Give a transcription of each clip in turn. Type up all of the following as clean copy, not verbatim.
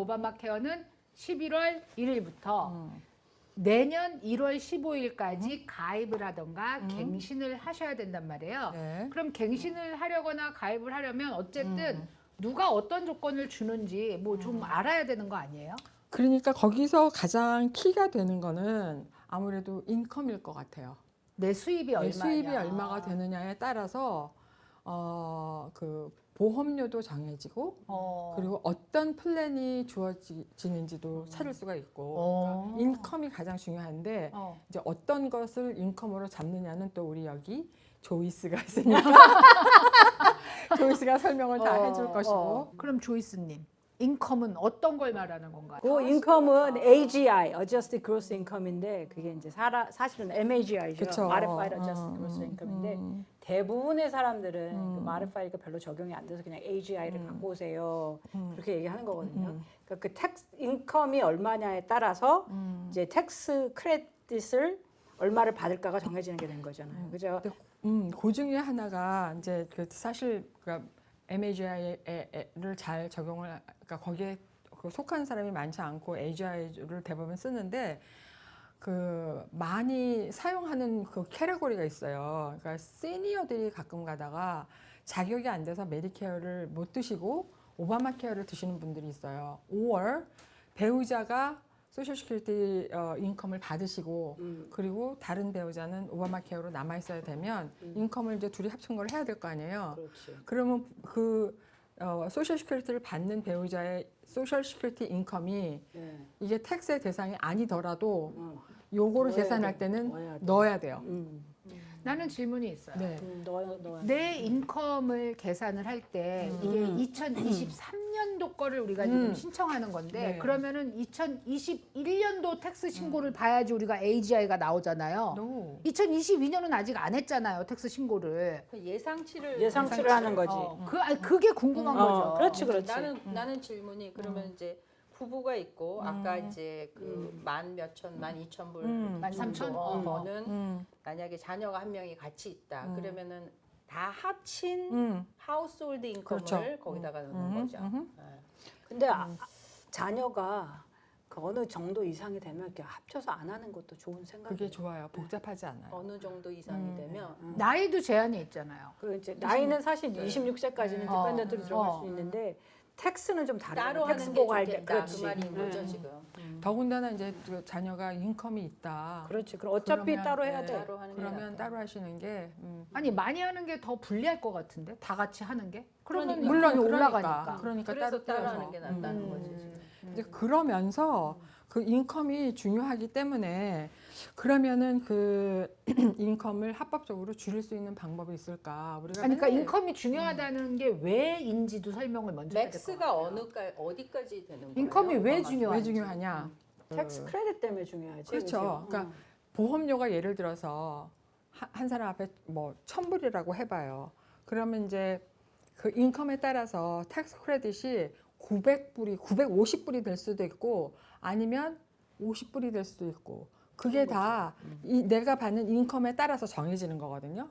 오바마 케어는 11월 1일부터 내년 1월 15일까지 가입을 하던가 갱신을 하셔야 된단 말이에요. 네. 그럼 갱신을 하려거나 가입을 하려면 어쨌든 누가 어떤 조건을 주는지 뭐 좀 알아야 되는 거 아니에요? 그러니까 거기서 가장 키가 되는 거는 아무래도 인컴일 것 같아요. 내 수입이 내 얼마냐. 수입이 얼마가 되느냐에 따라서 그 보험료도 정해지고 그리고 어떤 플랜이 주어지는지도 찾을 수가 있고 그러니까 인컴이 가장 중요한데 이제 어떤 것을 인컴으로 잡느냐는 또 우리 여기 조이스가 있으니까 조이스가 설명을 다 해줄 것이고 그럼 조이스님, 인컴은 어떤 걸 말하는 건가요? 그 인컴은 AGI, Adjusted Gross Income인데 그게 이제 사실은 MAGI죠. 그쵸. Modified Adjusted Gross Income인데 대부분의 사람들은 그 Modified가 별로 적용이 안 돼서 그냥 AGI를 갖고 오세요. 그렇게 얘기하는 거거든요. 그러니까 그 텍스 인컴이 얼마냐에 따라서 이제 텍스 크레딧을 얼마를 받을까가 정해지는 게 된 거잖아요. 그죠? 그 중에 하나가 이제 그 사실 그러니까 MAGI를 잘 적용을 그러니까 거기에 속한 사람이 많지 않고 AGI를 대부분 쓰는데 그 많이 사용하는 그 캐러고리가 있어요. 그러니까 시니어들이 가끔 가다가 자격이 안 돼서 메디케어를 못 드시고 오바마 케어를 드시는 분들이 있어요. 5월 배우자가 소셜 시큐리티 인컴을 받으시고 그리고 다른 배우자는 오바마 케어로 남아 있어야 되면 인컴을 이제 둘이 합친 걸 해야 될 거 아니에요. 그렇지. 그러면 그 소셜 시큐리티를 받는 배우자의 소셜 시큐리티 인컴이 네. 이게 텍스의 대상이 아니더라도 요거를 넣어야 계산할 돼. 때는 넣어야 돼. 넣어야 돼요. 나는 질문이 있어요. 네. 넣어야 내 인컴을 계산을 할 때 이게 2023년도 거를 우리가 지금 신청하는 건데 네. 그러면은 2021년도 텍스 신고를 봐야지 우리가 AGI가 나오잖아요. No. 2022년은 아직 안 했잖아요, 텍스 신고를. 그 예상치를 예상치를 하는 거지. 그게 궁금한 거죠. 그렇지, 그렇지. 나는 질문이 그러면 이제 부부가 있고 아까 이제 그 만 몇천, 만 이천 불, 13,000? 버는 만약에 자녀가 한 명이 같이 있다. 그러면은 다 합친 하우스홀드 인컴을 그렇죠. 거기다가 넣는 거죠. 네. 근데 자녀가 그 어느 정도 이상이 되면 이렇게 합쳐서 안 하는 것도 좋은 생각이에요. 그게 좋아요. 복잡하지 않아요. 어느 정도 이상이 되면 나이도 제한이 있잖아요. 그 이제 나이는 사실 26세까지는 디펜던트로 들어갈 수 있는데 텍스는 좀 따로 다르요 하는 텍스 게 보고할 때 좋겠다 그렇지. 그 말인 거죠 지금. 더군다나 이제 그 자녀가 인컴이 있다. 그렇지. 그럼 어차피 그러면, 따로 해야 네. 돼. 따로 하는 게 그러면 낫다. 따로 하시는 게 아니 많이 하는 게 더 불리할 것 같은데 다 같이 하는 게? 그러면 그러니까. 인컴이 물론 올라가니까. 그러니까 그래서 따로 떼어서. 하는 게 낫다는 거지 지금. 이제 그러면서 그 인컴이 중요하기 때문에 그러면은 그 인컴을 합법적으로 줄일 수 있는 방법이 있을까? 우리가 아니, 그러니까 맨날 인컴이 중요하다는 게 왜인지도 설명을 먼저 해야 될 것 맥스가 같아요. 어디까지 되는 거예요? 인컴이 왜 오바마 중요한지. 왜 중요하냐? 텍스 크레딧 때문에 중요하지. 그렇죠. 그죠? 그러니까 보험료가 예를 들어서 한 사람 앞에 뭐 1,000불이라고 해봐요. 그러면 이제 그 인컴에 따라서 텍스 크레딧이 900불이, 950불이 될 수도 있고 아니면 50불이 될 수도 있고 그게 다 내가 받는 인컴에 따라서 정해지는 거거든요.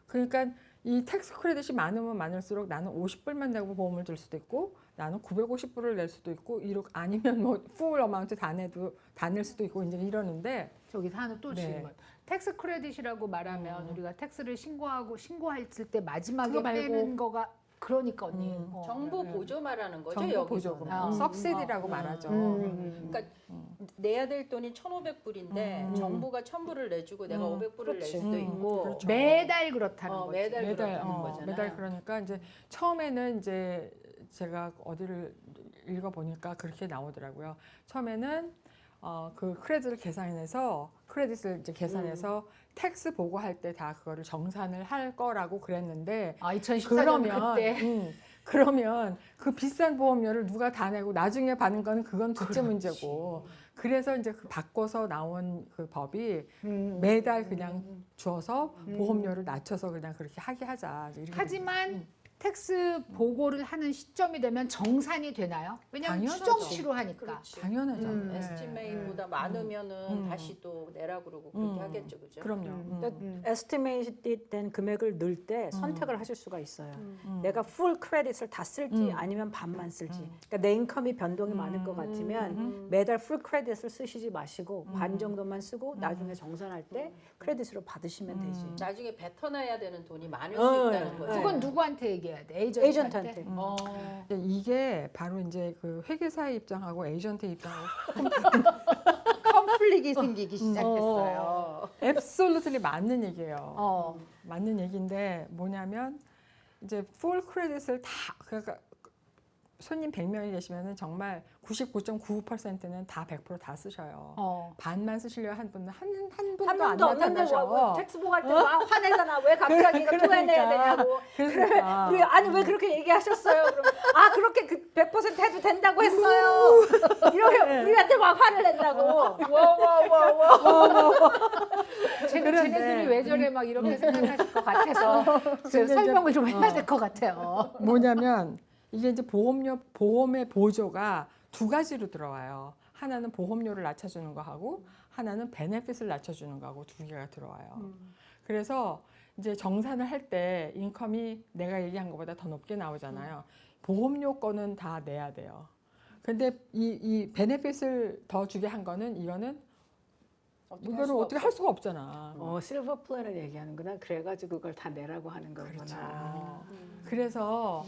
그러니까 이 텍스 크레딧이 많으면 많을수록 나는 50불만 내고 보험을 들 수도 있고 나는 950불을 낼 수도 있고 이렇게 아니면 뭐 풀 어마운트 다 낼 수도 있고 이제 이러는데 저기서 하나 또 네. 질문. 텍스 크레딧이라고 말하면 우리가 텍스를 신고했을 때 마지막에 그거 말고. 빼는 거가 그러니까 언니. 정보 보조 말하는 거죠 정부 여기서는. 보조금, 서브시디라고 말하죠. 그러니까 내야 될 돈이 1,500불인데 정부가 1,000불을 내주고 내가 500불을 낼 수도 있고 그렇죠. 매달 그렇다는 거지. 매달 그렇다는 매달 거잖아요. 매달 그러니까 이제 처음에는 이제 제가 어디를 읽어보니까 그렇게 나오더라고요. 처음에는 그 크레딧을 계산해서 크레딧을 이제 계산해서 텍스 보고할 때 다 그거를 정산을 할 거라고 그랬는데 아, 2014년 그러면 그때. 그러면 그 비싼 보험료를 누가 다 내고 나중에 받는 거는 그건 둘째 문제고 그래서 이제 그 바꿔서 나온 그 법이 매달 그냥 줘서 보험료를 낮춰서 그냥 그렇게 하게 하자. 이렇게 하지만 텍스 보고를 하는 시점이 되면 정산이 되나요? 왜냐하면 당연하죠. 추정치로 하니까. 그렇지. 당연하죠. 네. 에스티메이트보다 많으면은 다시 또 내라 그러고 그렇게 하겠죠, 그죠? 그럼요. 에스티메이트 된 금액을 넣을 때 선택을 하실 수가 있어요. 음. 내가 풀 크레딧을 다 쓸지 아니면 반만 쓸지. 그러니까 내 인컴이 변동이 많을 것 같으면 매달 풀 크레딧을 쓰시지 마시고 반 정도만 쓰고 나중에 정산할 때 크레딧으로 받으시면 되지. 나중에 뱉어놔야 되는 돈이 많을 수 어, 있다는 거죠. 그건 누구한테 얘기해야 돼? 에이전트한테. 에이전트한테. 어. 근데 이게 바로 이제 그 회계사의 입장하고 에이전트의 입장하고 컴플릭이 생기기 시작했어요. 앱솔루트리 맞는 얘기예요. 어. 맞는 얘기인데 뭐냐면 이제 풀 크레딧을 다 그러니까 손님 100명이 계시면은 정말 99.99%는 다 100% 쓰셔요. 어. 반만 쓰시려 한 분은 한 한 분도 안 명도 없는데 나타나셔. 텍스 보고할 때 막 화내잖아. 왜 갑자기 이거 토해내야 되냐고. 그러니까 우리 아니 왜 그렇게 얘기하셨어요? 그러면 아 그렇게 그 100% 해도 된다고 했어요. 이렇게 우리한테 막 화를 낸다고. 와와와와. 쟤네들이 왜 저래 막 이렇게 생각하실 것 같아서 제가 설명을 좀 해야 될 것 같아요. 뭐냐면 이게 이제 보험의 보조가 두 가지로 들어와요. 하나는 보험료를 낮춰주는 거 하고 하나는 베네핏을 낮춰주는 거하고 두 개가 들어와요. 그래서 이제 정산을 할 때 인컴이 내가 얘기한 것보다 더 높게 나오잖아요. 보험료 거는 다 내야 돼요. 근데 이 베네핏을 더 주게 한 거는 이거는 이거를 어떻게 할 수가 없잖아. 실버 플랜을 얘기하는구나. 그래가지고 그걸 다 내라고 하는 거구나. 그렇죠. 그래서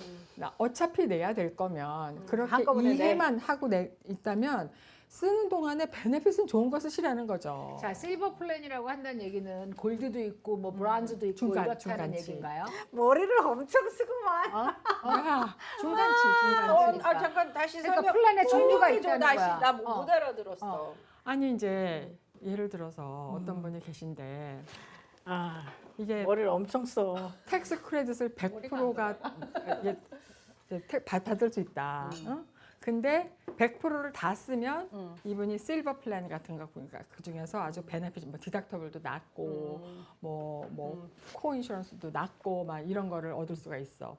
어차피 내야 될 거면 그렇게 한꺼번에 이해만 하고 있다면 쓰는 동안에 베네핏은 좋은 거 쓰시라는 거죠. 자, 실버 플랜이라고 한다는 얘기는 골드도 있고 뭐 브론즈도 있고 중간, 이렇다는 중간치. 얘기인가요? 머리를 엄청 쓰고만. 야, 중간치, 중간치. 잠깐 다시 그러니까 설명. 플랜에 종류가 설명해 줘, 있다는 다시. 거야. 나 못 알아들었어. 아니 이제 예를 들어서 어떤 분이 계신데 아 이게 머리를 엄청 써. 텍스 크레딧을 100%가 받을 수 있다. 어? 근데 100%를 다 쓰면 이분이 실버 플랜 같은 거 보니까 그 중에서 아주 베네핏 뭐 디덕터블도 낮고 뭐 코인슈런스도 낮고 막 이런 거를 얻을 수가 있어.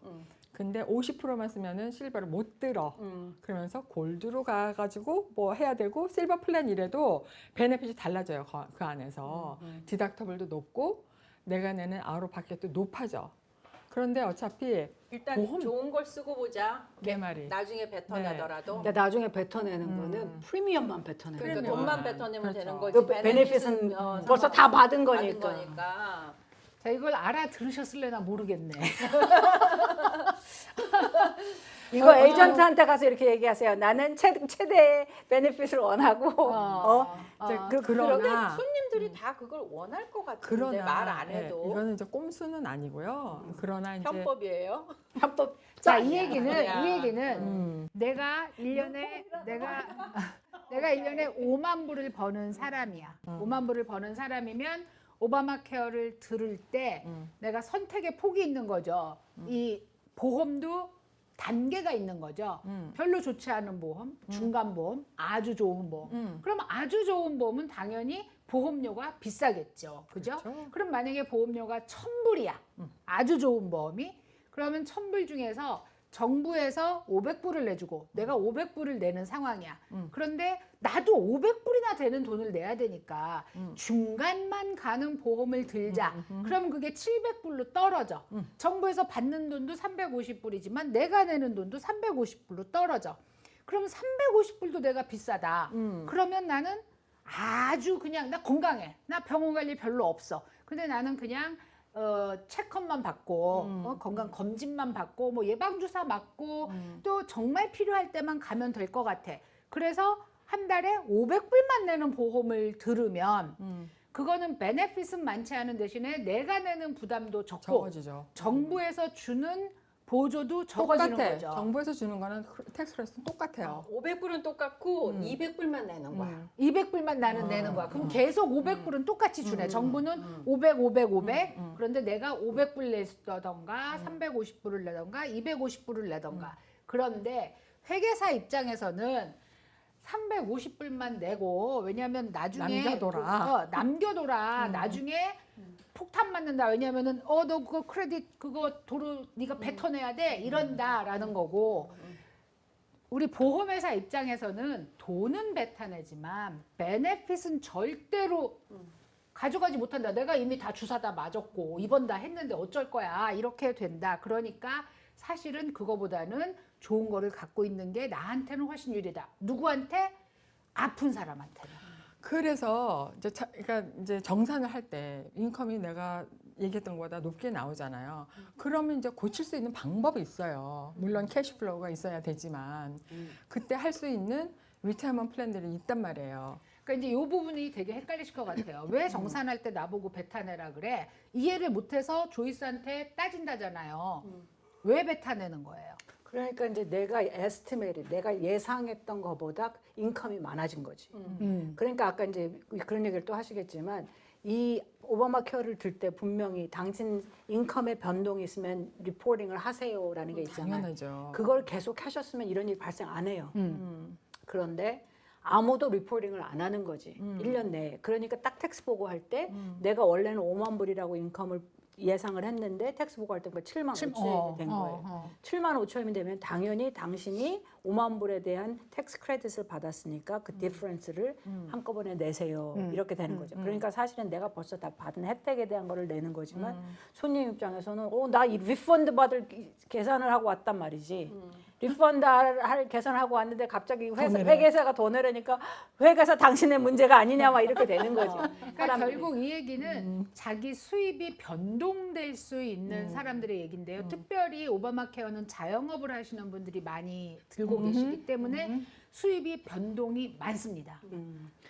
근데 50%만 쓰면은 실버를 못 들어. 그러면서 골드로 가가지고 뭐 해야 되고 실버 플랜 이래도 베네핏이 달라져요. 그 안에서 디덕터블도 높고 내가 내는 아웃오브파켓도 높아져. 그런데 어차피 일단 보험- 좋은 걸 쓰고 보자. 내 말이 나중에 뱉어내더라도. 근데 나중에 뱉어내는 거는 프리미엄만 뱉어내는 그러니까 거야. 돈만 뱉어내면 되는 그렇죠. 거지. 그 베네핏은 벌써 다 받은 받은 거니까. 거니까. 자, 이걸 알아들으셨을래나 모르겠네. 이거 에이전트한테 가서 이렇게 얘기하세요. 나는 최대의 베네핏을 원하고 그러나 손님들이 다 그걸 원할 것 같은데 그러나 말 안 예, 해도 이거는 이제 꼼수는 아니고요. 그러나 이제 편법이에요. 편법. 자, 아니야. 이 얘기는 내가 1년에 내가 1년에 5만 불을 버는 사람이야. 5만 불을 버는 사람이면 오바마 케어를 들을 때 내가 선택의 폭이 있는 거죠. 이 보험도 단계가 있는 거죠. 별로 좋지 않은 보험, 중간 보험, 아주 좋은 보험. 그럼 아주 좋은 보험은 당연히 보험료가 비싸겠죠. 그죠? 그렇죠. 그럼 만약에 보험료가 1,000불이야. 아주 좋은 보험이. 그러면 1,000불 중에서 정부에서 500불을 내주고 내가 500불을 내는 상황이야. 그런데 나도 500불이나 되는 돈을 내야 되니까 중간만 가는 보험을 들자. 그러면 그게 700불로 떨어져. 정부에서 받는 돈도 350불이지만 내가 내는 돈도 350불로 떨어져. 그럼 350불도 내가 비싸다. 그러면 나는 아주 그냥 나 건강해. 나 병원 갈 일 별로 없어. 근데 나는 그냥 체크업만 받고 건강 검진만 받고 뭐 예방 주사 맞고 또 정말 필요할 때만 가면 될 것 같아. 그래서 한 달에 500불만 내는 보험을 들으면 그거는 베네핏은 많지 않은 대신에 내가 내는 부담도 적고 적어지죠. 정부에서 주는 보조도 적어지는 똑같아. 거죠. 정부에서 주는 거는 텍스 크레딧은 똑같아요. 500불은 똑같고 200불만 내는 거야. 200불만 나는 내는 거야. 그럼 계속 500불은 똑같이 주네. 정부는 500, 500, 500. 그런데 내가 500불 내던가 350불을 내던가 250불을 내던가. 그런데 회계사 입장에서는 350불만 내고 왜냐하면 나중에 남겨둬라. 남겨둬라. 나중에 폭탄 맞는다. 왜냐면은 너 그거 크레딧 그거 도로 네가 뱉어내야 돼. 이런다라는 거고. 우리 보험회사 입장에서는 돈은 뱉어내지만 베네핏은 절대로 가져가지 못한다. 내가 이미 다 주사 다 맞았고 입원 다 했는데 어쩔 거야. 이렇게 된다. 그러니까 사실은 그거보다는 좋은 거를 갖고 있는 게 나한테는 훨씬 유리하다. 누구한테? 아픈 사람한테는. 그래서 이제 그러니까 이제 정산을 할 때 인컴이 내가 얘기했던 것보다 높게 나오잖아요. 그러면 이제 고칠 수 있는 방법이 있어요. 물론 캐시플로우가 있어야 되지만 그때 할 수 있는 리타이먼트 플랜들이 있단 말이에요. 그러니까 이제 이 부분이 되게 헷갈리실 것 같아요. 왜 정산할 때 나보고 뱉어내라 그래? 이해를 못해서 조이스한테 따진다잖아요. 왜 뱉어내는 거예요? 그러니까 이제 내가 에스티메이트, 내가 예상했던 것보다 인컴이 많아진 거지. 그러니까 아까 이제 그런 얘기를 또 하시겠지만 이 오바마 케어를 들 때 분명히 당신 인컴의 변동이 있으면 리포팅을 하세요라는 게 있잖아요. 당연하죠. 그걸 계속 하셨으면 이런 일이 발생 안 해요. 그런데 아무도 리포팅을 안 하는 거지. 1년 내에. 그러니까 딱 텍스 보고할 때 내가 원래는 5만 불이라고 인컴을 예상을 했는데 텍스 보고할 때 7만 5천이 된 거예요. 7만 5천이 되면 당연히 당신이 5만 불에 대한 텍스 크레딧을 받았으니까 그 디퍼런스를 한꺼번에 내세요. 이렇게 되는 거죠. 그러니까 사실은 내가 벌써 다 받은 혜택에 대한 거를 내는 거지만 손님 입장에서는 나 이 리펀드 받을 계산을 하고 왔단 말이지. 리펀드 할 계산을 하고 왔는데 갑자기 회계사가 더 내려니까 회계사 당신의 문제가 아니냐 막 이렇게 되는 거죠. 그러니까 결국 이 얘기는 자기 수입이 변동될 수 있는 사람들의 얘기인데요. 특별히 오바마 케어는 자영업을 하시는 분들이 많이 들고 계시기 때문에 수입이 변동이 많습니다.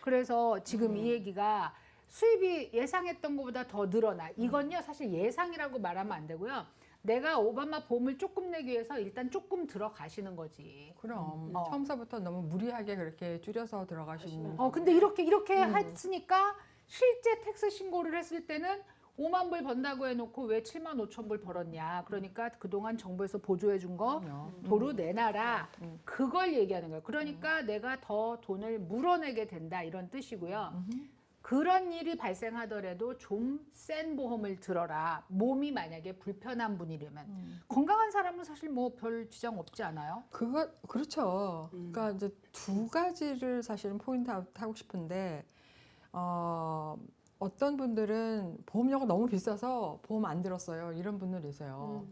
그래서 지금 이 얘기가 수입이 예상했던 것보다 더 늘어나. 이건요 사실 예상이라고 말하면 안 되고요. 내가 오바마 보험을 조금 내기 위해서 일단 조금 들어가시는 거지. 그럼 처음서부터 너무 무리하게 그렇게 줄여서 들어가시는. 근데 이렇게 했으니까 실제 텍스 신고를 했을 때는 5만 불 번다고 해놓고 왜 7만 5천 불 벌었냐. 그러니까 그동안 정부에서 보조해 준 거 도로 내놔라. 그걸 얘기하는 거예요. 그러니까 내가 더 돈을 물어내게 된다 이런 뜻이고요. 그런 일이 발생하더라도 좀 센 보험을 들어라. 몸이 만약에 불편한 분이라면. 건강한 사람은 사실 뭐 별 지장 없지 않아요? 그렇죠. 그러니까 이제 두 가지를 사실은 포인트 하고 싶은데 어떤 분들은 보험료가 너무 비싸서 보험 안 들었어요. 이런 분들이세요.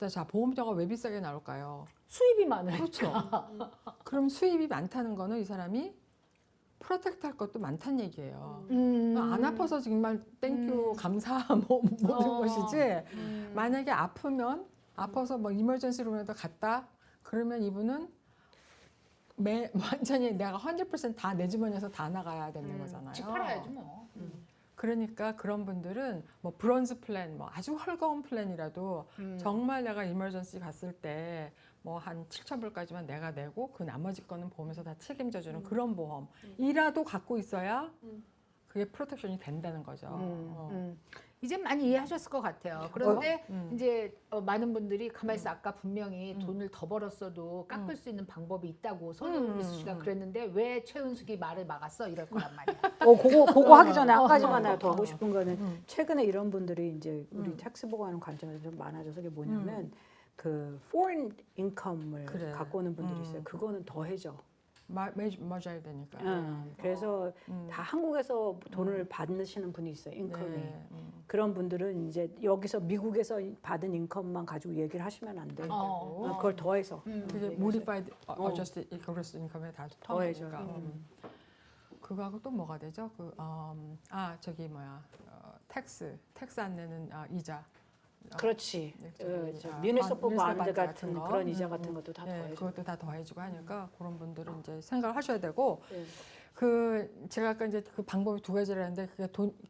자, 보험료가 왜 비싸게 나올까요? 수입이 많으니까. 그렇죠. 그럼 수입이 많다는 거는 이 사람이 프로텍트 할 것도 많다는 얘기예요. 안 아파서 정말 땡큐 감사 모든 것이지. 만약에 아파서 뭐 이머전시 룸에도 갔다 그러면 이분은 완전히 내가 100% 다 내 주머니에서 다 나가야 되는 거잖아요. 집 팔아야지 뭐. 그러니까 그런 분들은 뭐 브론즈 플랜, 뭐 아주 헐거운 플랜이라도 정말 내가 이머전시 갔을 때 뭐 한 7,000불까지만 내가 내고 그 나머지 거는 보험에서 다 책임져주는 그런 보험이라도 갖고 있어야 그게 프로텍션이 된다는 거죠. 이제 많이 이해하셨을 것 같아요. 그런데 이제 많은 분들이 가만히 있어 아까 분명히 돈을 더 벌었어도 깎을 수 있는 방법이 있다고 손은미 씨가 그랬는데 왜 최은숙이 말을 막았어? 이럴 거란 말이야. 그거 하기 전에 아까지만 내가 더 하고 싶은 거는 최근에 이런 분들이 이제 우리 텍스 보고하는 관점에서 좀 많아져서 이게 뭐냐면 그 foreign income을 그래. 갖고 오는 분들이 있어요. 그거는 더해져. 맞아야 되니까. 그래서 다 한국에서 돈을 받으시는 분이 있어요. 인컴이. 네, 그런 분들은 이제 여기서 미국에서 받은 인컴만 가지고 얘기를 하시면 안 돼요. 그걸 더해서. 그게 modified adjusted gross income에 다 더해져. 더해지니까. 그거하고 또 뭐가 되죠? 텍스 안 내는 이자. 그렇지. 뮤니시퍼 뮤니시퍼 펀드 바운드 같은 같은 거. 그런 이자 같은 것도 다 네, 더해져. 그것도 다 더해지고 하니까 그런 분들은 이제 생각을 하셔야 되고 네. 제가 아까 이제 그 방법이 두 가지를 했는데 그게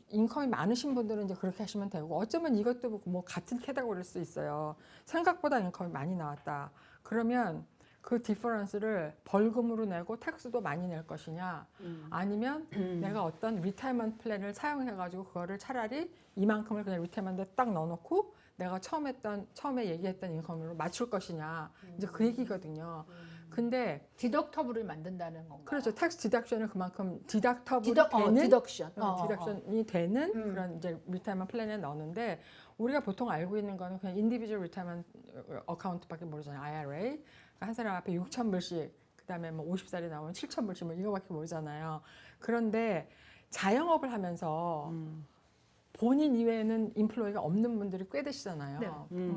인컴이 많으신 분들은 이제 그렇게 하시면 되고 어쩌면 이것도 뭐 같은 캐테고리일 수 있어요. 생각보다 인컴이 많이 나왔다. 그러면 그 디퍼런스를 벌금으로 내고 텍스도 많이 낼 것이냐 아니면 내가 어떤 리타이먼트 플랜을 사용해가지고 그거를 차라리 이만큼을 그냥 리타이먼트에 딱 넣어놓고 내가 처음에 얘기했던 인컴으로 맞출 것이냐 이제 그 얘기거든요. 근데 디덕터블을 만든다는 건가요? 그렇죠. 텍스 디덕션을 그만큼 디덕터블이 되는 디덕션. 디덕션이 되는 음. 그런 이제 리타이먼트 플랜에 넣는데 우리가 보통 알고 있는 거는 그냥 인디비주얼 리타이먼트 어카운트밖에 모르잖아요. IRA. 그러니까 한 사람 앞에 6,000불씩 그다음에 뭐 50살이 나오면 7,000불씩 뭐 이거밖에 모르잖아요. 그런데 자영업을 하면서 본인 이외에는 인플로이가 없는 분들이 꽤 되시잖아요. 네.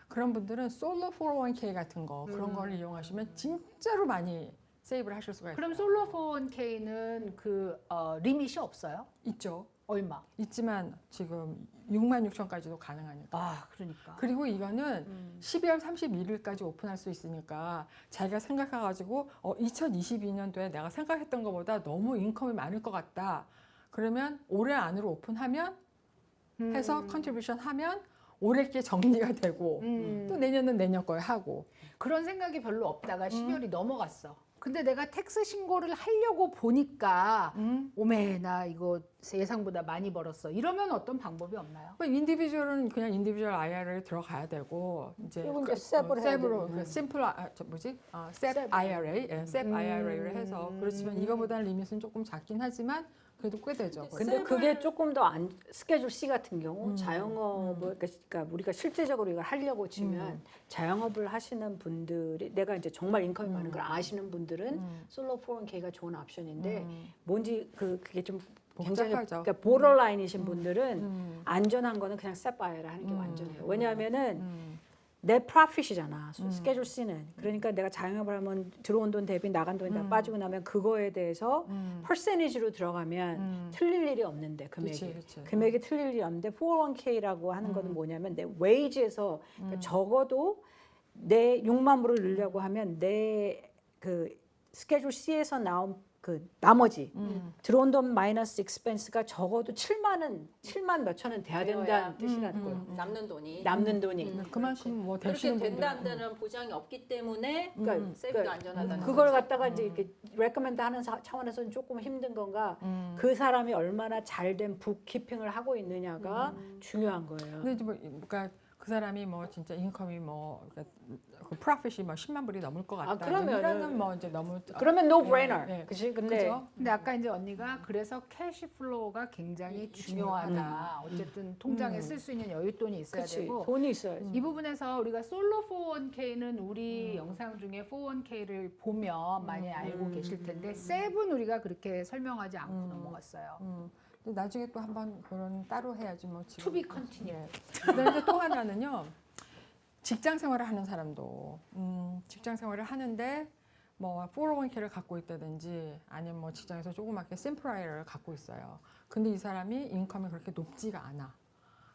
그런 분들은 솔로 401k 같은 거 그런 걸 이용하시면 진짜로 많이 세이브를 하실 수가 있어요. 그럼 솔로 401k는 그 리밋이 없어요? 있죠. 얼마? 있지만 지금 66,000까지도 가능하니까. 아, 그러니까. 그리고 이거는 12월 31일까지 오픈할 수 있으니까 자기가 생각해가지고 2022년도에 내가 생각했던 것보다 너무 인컴이 많을 것 같다. 그러면 올해 안으로 오픈하면 해서 컨트리뷰션 하면 올해 게 정리가 되고 또 내년은 내년 거에 하고. 그런 생각이 별로 없다가 12월이 넘어갔어. 근데 내가 텍스 신고를 하려고 보니까 오메 나 이거 예상보다 많이 벌었어. 이러면 어떤 방법이 없나요? 인디비주얼은 그냥 인디비주얼 IRA에 들어가야 되고 이제 그리고 이제 셉을 해야 셉으로 되는. 심플 셉 IRA, 셉 IRA를 해서 그렇지만 이거보다는 리밋은 조금 작긴 하지만 그래도 꽤 되죠. 근데 그게 조금 더 스케줄 C 같은 경우 자영업을 그러니까 우리가 실제적으로 이걸 하려고 치면 자영업을 하시는 분들이 내가 이제 정말 인컴이 많은 걸 아시는 분들은 솔로 401k가 좋은 옵션인데 뭔지 그게 좀 굉장히 복잡하죠. 그러니까 보더라인이신 분들은 안전한 거는 그냥 셋바이를 하는 게 완전해요. 왜냐하면은 내 프로핏이잖아. 스케줄 C는. 그러니까 내가 자영업을 하면 들어온 돈 대비 나간 돈이 다 빠지고 나면 그거에 대해서 퍼센티지로 들어가면 틀릴 일이 없는데 금액이. 그치. 금액이 틀릴 일이 없는데 401k라고 하는 거는 뭐냐면 내 웨이지에서 그러니까 적어도 내 6만 불을 넣으려고 하면 내 그 스케줄 C에서 나온 그 나머지 들어온 돈 마이너스 익스펜스가 적어도 7만 몇천 원 돼야 된다는 뜻이라고요. 남는 돈이 남는 돈이. 그만큼 뭐 그렇게 되시는 분들 된다는 보장이 없기 때문에 그러니까 세이브가 안전하다는 그걸 거지. 갖다가 이제 이렇게 레커멘드 하는 차원에서는 조금 힘든 건가 그 사람이 얼마나 잘된 북키핑을 하고 있느냐가 중요한 거예요. 근데 이제 뭐 그러니까 그 사람이 뭐 진짜 인컴이 뭐 그러니까 그 프로핏이 뭐 10만 불이 넘을 것 같다. 그러면은- 이러면 뭐 이제 너무 그러면 no brainer. 예, 예. 그치? 근데 그죠? 근데 아까 이제 언니가 그래서 캐시 플로우가 굉장히 중요하다. 어쨌든 통장에 쓸 수 있는 여윳돈이 있어야 그치. 되고 돈이 있어야지. 이 부분에서 우리가 솔로 401k는 우리 영상 중에 401k를 보면 많이 알고 계실 텐데 셉은 우리가 그렇게 설명하지 않고 넘어갔어요. 근데 나중에 또 한번 그런 따로 해야지 뭐 지금. To be continued. 예. 그다음에 또 하나는요. 직장 생활을 하는 사람도 직장 생활을 하는데 뭐 401k를 갖고 있다든지 아니면 뭐 직장에서 조그맣게 심플아이를 갖고 있어요. 근데 이 사람이 인컴이 그렇게 높지가 않아.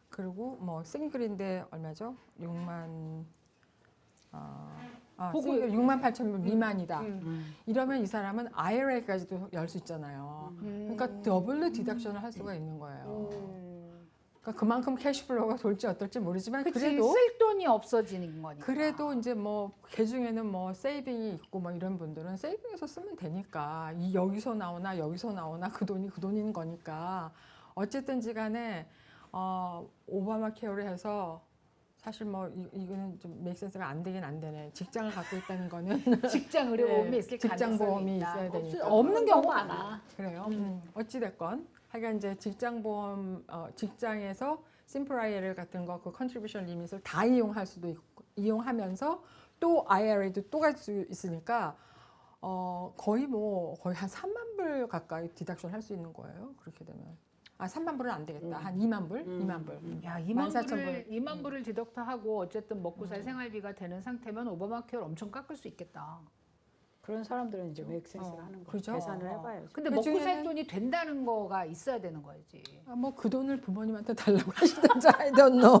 그리고 뭐 싱글인데 얼마죠? 6만 8천 불 미만이다. 이러면 이 사람은 IRA까지도 열 수 있잖아요. 그러니까 더블로 디덕션을 할 수가 있는 거예요. 그러니까 그만큼 캐시플로우가 돌지 어떨지 모르지만 그치, 그래도 쓸 돈이 없어지는 거니까. 그래도 이제 뭐 개중에는 뭐 세이빙이 있고 뭐 이런 분들은 세이빙에서 쓰면 되니까 이 여기서 나오나 그 돈이 그 돈인 거니까 어쨌든지 간에 오바마 케어를 해서 사실 뭐 이거는 좀 메이크센스가 안 되긴 안 되네. 직장을 갖고 있다는 거는 직장 의료보험이 네, 있을 직장 가능성이 보험이 있다. 있어야 되니까. 없는 경우가 많아. 그래요. 어찌 됐건 하여간 이제 직장 보험 직장에서 심플아이를 같은 거 그 컨트리뷰션 리밋을 다 이용할 수도 있고 이용하면서 또 IRA도 또 갈 수 있으니까 거의 한 3만 불 가까이 디덕션 할 수 있는 거예요. 그렇게 되면. 3만 불은 안 되겠다. 한 2만 불? 2만 불. 야, 2만 14,000불. 2만 불을 디덕트하고 어쨌든 먹고 살 생활비가 되는 상태면 오바마 케어를 엄청 깎을 수 있겠다. 그런 사람들은 이제 메이크센스를 하는 거예요. 그죠? 계산을 해봐야죠. 근데 그 먹고 살 중에는- 돈이 된다는 거가 있어야 되는 거지. 뭐 그 돈을 부모님한테 달라고 하시던지 I don't know.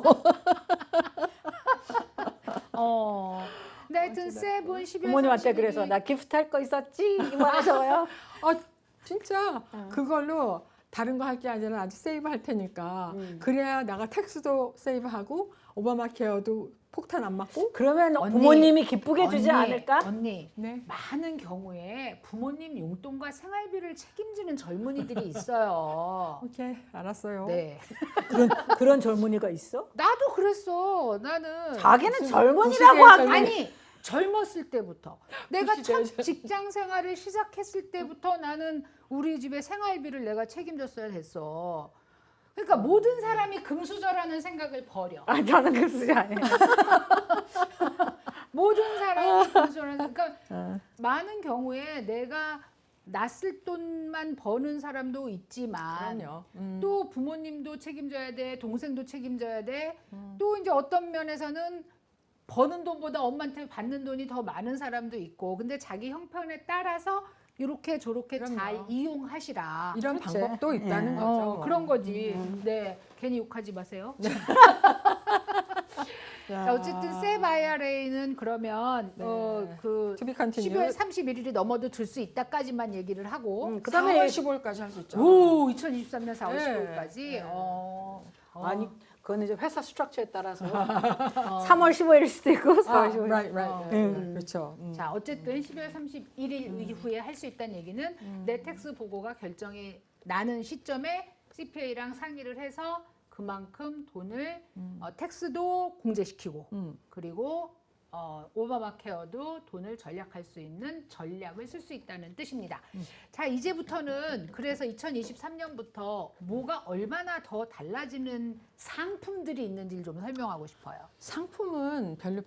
근데 하여튼 세븐 12월 부모님한테 31일이 그래서 나 기프트 할 거 있었지? 이만해서요. 진짜 그걸로 다른 거 할 게 아니라 아직 세이브 할 테니까 그래야 나가 텍스도 세이브하고 오바마 케어도 폭탄 안 맞고 그러면 언니, 부모님이 기쁘게 주지 않을까? 언니, 네. 많은 경우에 부모님 용돈과 생활비를 책임지는 젊은이들이 있어요. 오케이 알았어요. 네. 그런 젊은이가 있어? 나도 그랬어. 나는 자기는 무슨 젊은이라고 무식의 하기 젊은이. 아니 젊었을 때부터 내가 그 첫 시절. 직장 생활을 시작했을 때부터 나는 우리 집의 생활비를 내가 책임졌어야 됐어. 그러니까 모든 사람이 금수저라는 생각을 버려. 아, 저는 그 수지 아니에요. 모든 사람이 금수저라는 그러니까 많은 경우에 내가 낯을 돈만 버는 사람도 있지만 그럼요. 또 부모님도 책임져야 돼, 동생도 책임져야 돼. 또 이제 어떤 면에서는 버는 돈보다 엄마한테 받는 돈이 더 많은 사람도 있고. 근데 자기 형편에 따라서 이렇게 저렇게 그럼요. 잘 이용하시라. 이런 그렇지. 방법도 있다는 거죠. 그런 거지. 네, 괜히 욕하지 마세요. 자, 어쨌든 셉 IRA는 그러면 네. 그 To be continued. 12월 31일이 넘어도 들 수 있다까지만 얘기를 하고 그다음에 4월 15일까지 할 수 있죠. 오, 2023년 4월 네. 15일까지. 네. 아니, 그거는 이제 회사 스트럭처에 따라서 어. 3월 15일일 수도 있고 4월 15일. right, right. 어. 그렇죠. 자, 어쨌든 12월 31일 이후에 할 수 있다는 얘기는 내 텍스 보고가 결정이 나는 시점에 CPA랑 상의를 해서 그만큼 돈을 텍스도 공제시키고 그리고 오바마 케어도 돈을 절약할 수 있는 전략을 쓸 수 있다는 뜻입니다. 자, 이제부터는 그래서 2023년부터 뭐가 얼마나 더 달라지는 상품들이 있는지를 좀 설명하고 싶어요. 상품은 별로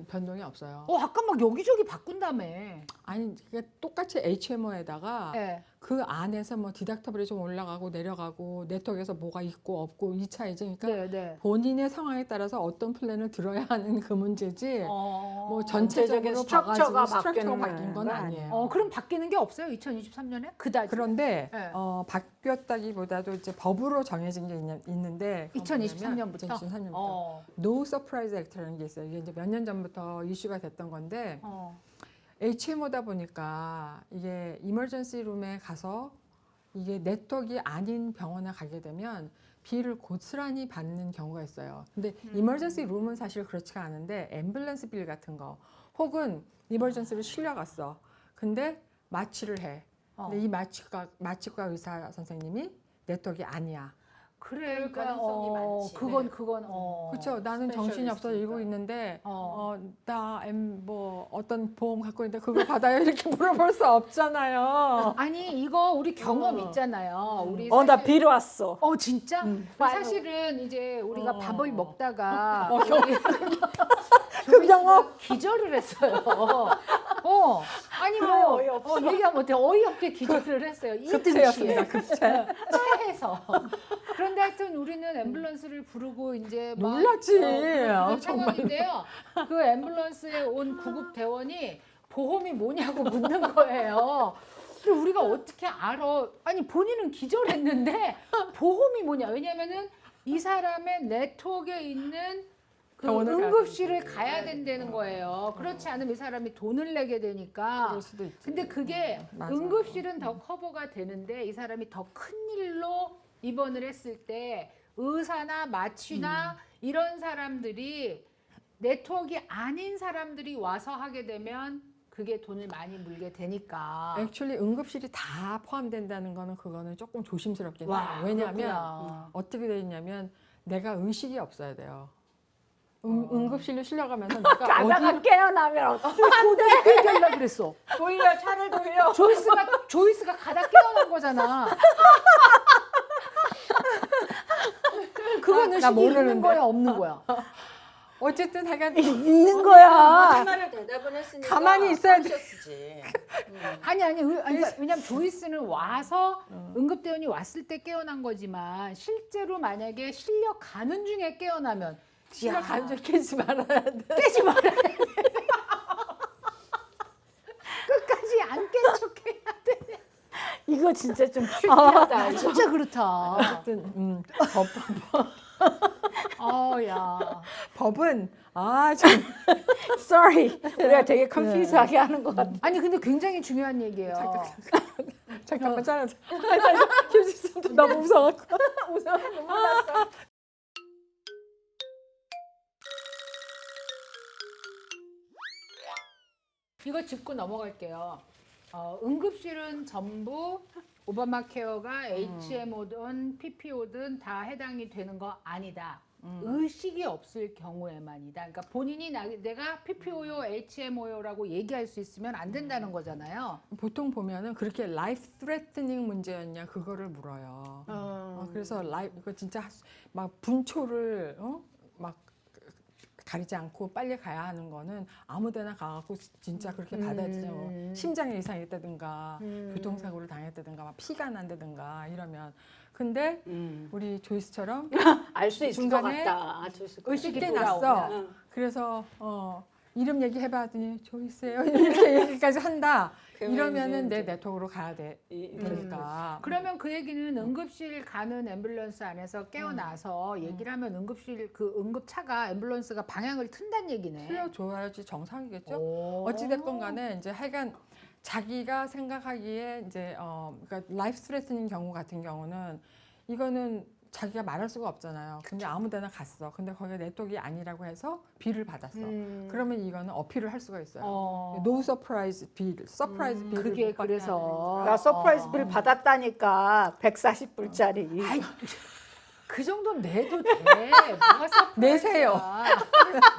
변동이 없어요. 아까 막 여기저기 바꾼다며. 아니, 그게 똑같이 HMO에다가 네. 그 안에서 뭐 디덕터블이 좀 올라가고 내려가고 네트워크에서 뭐가 있고 없고 이 차이지. 그러니까 네, 네. 본인의 상황에 따라서 어떤 플랜을 들어야 하는 그 문제지. 뭐 전체적인 전체적으로 스트럭처가 봐가지고 스트럭처가 바뀌는 바뀐 건 건 아니에요. 그럼 바뀌는 게 없어요? 2023년에? 그다지. 그런데 네. 바뀌었다기보다도 이제 법으로 정해진 게 있는데 2023년부터? 2023년부터 No Surprise Act라는 게 있어요. 이게 이제 몇 년 전부터 이슈가 됐던 건데 HMO다 보니까 이게 이머전시 룸에 가서 이게 네트워크가 아닌 병원에 가게 되면 비를 고스란히 받는 경우가 있어요. 근데 이머전시 룸은 사실 그렇지가 않은데 앰뷸런스 빌 같은 거 혹은 이머전시를 실려갔어. 근데 마취를 해. 근데 이 마취과 의사 선생님이 네트워크가 아니야. 그래, 그럴 그러니까 가능성이 많지. 그건 네. 그렇죠. 나는 정신이 없어 스페셜리스트니까. 이러고 있는데 어. 뭐 어떤 보험 갖고 있는데 그거 받아요 이렇게 물어볼 수 없잖아요. 아니 이거 우리 경험 있잖아요. 우리 나 사실- 비로 왔어. 진짜? 사실은 이제 우리가 밥을 먹다가 그 경험. 기절을 했어요. 아니 뭐 어이없어. 얘기하면 어때 어이없게 기절을 했어요. 이 급체였습니다. 등치에 급체. 체해서. 그런데 하여튼 우리는 앰뷸런스를 부르고 이제 막 놀랐지. 그런 정말. 상황인데요. 그 앰뷸런스에 온 구급 대원이 보험이 뭐냐고 묻는 거예요. 근데 우리가 어떻게 알아? 아니 본인은 기절했는데 보험이 뭐냐? 왜냐면은 이 사람의 네트워크에 있는 그 병원을 응급실을 가야 된다는 거예요. 그렇지 않으면 이 사람이 돈을 내게 되니까. 그럴 수도 있지. 근데 그게 맞아. 응급실은 더 커버가 되는데 이 사람이 더 큰 일로 입원을 했을 때 의사나 마취나 이런 사람들이 네트워크가 아닌 사람들이 와서 하게 되면 그게 돈을 많이 물게 되니까. 액츄얼리 응급실이 다 포함된다는 거는 그거는 조금 조심스럽긴 와, 해요. 왜냐하면 그렇구나. 어떻게 돼 있냐면 내가 의식이 없어야 돼요. 응급실로 실려가면서 내가 가다가 깨어나면 어떡해. 어떻게 얘기하려고 그랬어? 돌려, 차를 돌려. 조이스가 가다 깨어난 거잖아. 그건 나 의식이 있는 모르는데. 거야, 없는 거야? 어쨌든 하여간 있는 거야. 한 말을 대답을 했으니까 가만히 있어야 돼. 돼. 아니 그러니까 왜냐면 조이스는 와서 응급대원이 왔을 때 깨어난 거지만 실제로 만약에 실려 가는 중에 깨어나면 실려 가는 줄 깨지 말아야 돼. 깨지 말아야 돼. 끝까지 안 깬 척해야 돼. 이거 진짜 좀 트리키하다. 이거. 진짜 그렇다. 어쨌든 야. 법은 좀 Sorry. 우리가 되게 컨퓨즈하게 하는 것 같아. 아니 근데 굉장히 중요한 얘기예요. 잠깐만 잘라. 휴지쌤도 너무 무서워갖고. 이거 짚고 넘어갈게요. 응급실은 전부 오바마 케어가 HMO든 PPO든 다 해당이 되는 거 아니다. 의식이 없을 경우에만이다. 그러니까 본인이 내가 PPO요, HMO요라고 얘기할 수 있으면 안 된다는 거잖아요. 보통 보면은 그렇게 라이프 스트레트닝 문제였냐 그거를 물어요. 그래서 이거 진짜 막 분초를 막 가리지 않고 빨리 가야 하는 거는 아무데나 가갖고 진짜 그렇게 받아들여 심장에 이상이 있다든가 교통사고를 당했다든가 막 피가 난다든가 이러면 근데 우리 조이스처럼 알 수 있을 것 중간에 같다. 알 수 있을 것 같다. 의식이 쉽게 돌아오면. 났어. 그래서 이름 얘기해봤더니 조이스예요 이렇게 얘기까지 한다. 그러면 이러면은 이제 내 네트워크로 가야 되니까. 그러면 그 얘기는 응급실 가는 앰뷸런스 안에서 깨어나서 얘기를 하면 응급실 그 응급차가 앰뷸런스가 방향을 튼다는 얘기네. 틀어줘야지 정상이겠죠. 오. 어찌됐건 간에 이제 하여간 자기가 생각하기에 이제 그러니까 라이프 스트레스인 경우 같은 경우는 이거는 자기가 말할 수가 없잖아요. 근데 아무데나 갔어. 근데 거기가 네트워크가 아니라고 해서 비를 받았어. 그러면 이거는 어필을 할 수가 있어요. 노 서프라이즈 빌, 서프라이즈 빌을 그게 못 받게 그래서 나 서프라이즈 빌 받았다니까 140불짜리. 아이, 그 정도는 내도 돼. 뭐가 서프라이즈야. 내세요.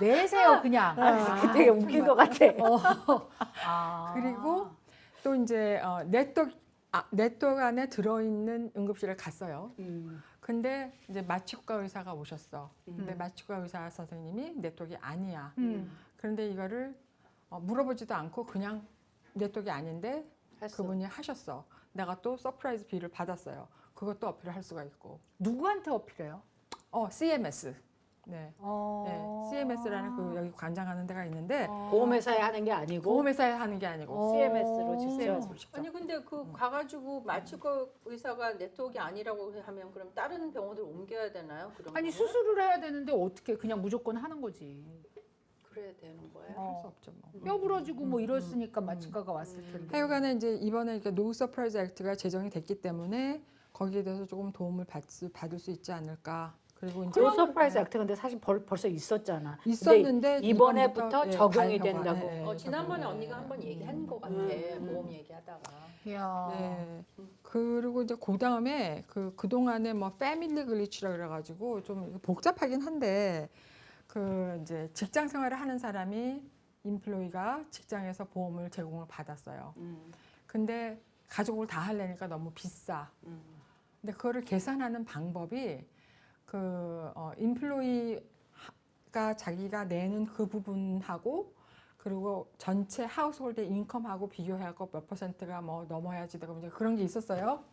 내세요 그냥. 되게 웃긴 것 같아. 그리고 또 이제 네트워크 안에 들어있는 응급실에 갔어요. 근데 이제 마취과 의사가 오셨어. 근데 마취과 의사 선생님이 네트워크가 아니야. 그런데 이거를 물어보지도 않고 그냥 네트워크가 아닌데 했어. 그분이 하셨어. 내가 또 서프라이즈 비를 받았어요. 그것도 어필을 할 수가 있고. 누구한테 어필해요? CMS. 네. CMS라는 그 여기 관장하는 데가 있는데 보험회사에 하는 게 아니고 보험회사에 하는 게 아니고 CMS로 직접. CMS로 직접. 아니 근데 그 가가지고 마취과 의사가 네트워크가 아니라고 하면 그럼 다른 병원을 옮겨야 되나요? 그런 아니 거는? 수술을 해야 되는데 어떻게 그냥 무조건 하는 거지. 그래야 되는 거예요? 할 수 없죠 뭐. 뼈 부러지고 뭐 이랬으니까 마취과가 왔을 텐데. 하여간에 이제 이번에 노 서프라이즈 액트가 제정이 됐기 때문에 거기에 대해서 조금 도움을 받을 수 있지 않을까. 그리고 이제 노 서프라이즈 액트 근데 사실 벌써 있었잖아. 있었는데 근데 이번에부터 적용이 발효가, 된다고. 지난번에 적용이. 언니가 한번 얘기한 것 같아. 보험 얘기하다가. 이야. 네. 그리고 이제 그 다음에 그동안에 뭐 패밀리 글리치라 그래가지고 좀 복잡하긴 한데 그 이제 직장 생활을 하는 사람이 인플로이가 직장에서 보험을 제공을 받았어요. 근데 가족을 다 하려니까 너무 비싸. 근데 그거를 계산하는 방법이 인플로이가 자기가 내는 그 부분하고 그리고 전체 하우스홀드 인컴하고 비교해갖고 몇 퍼센트가 뭐 넘어야지 되고 이제 그런 게 있었어요.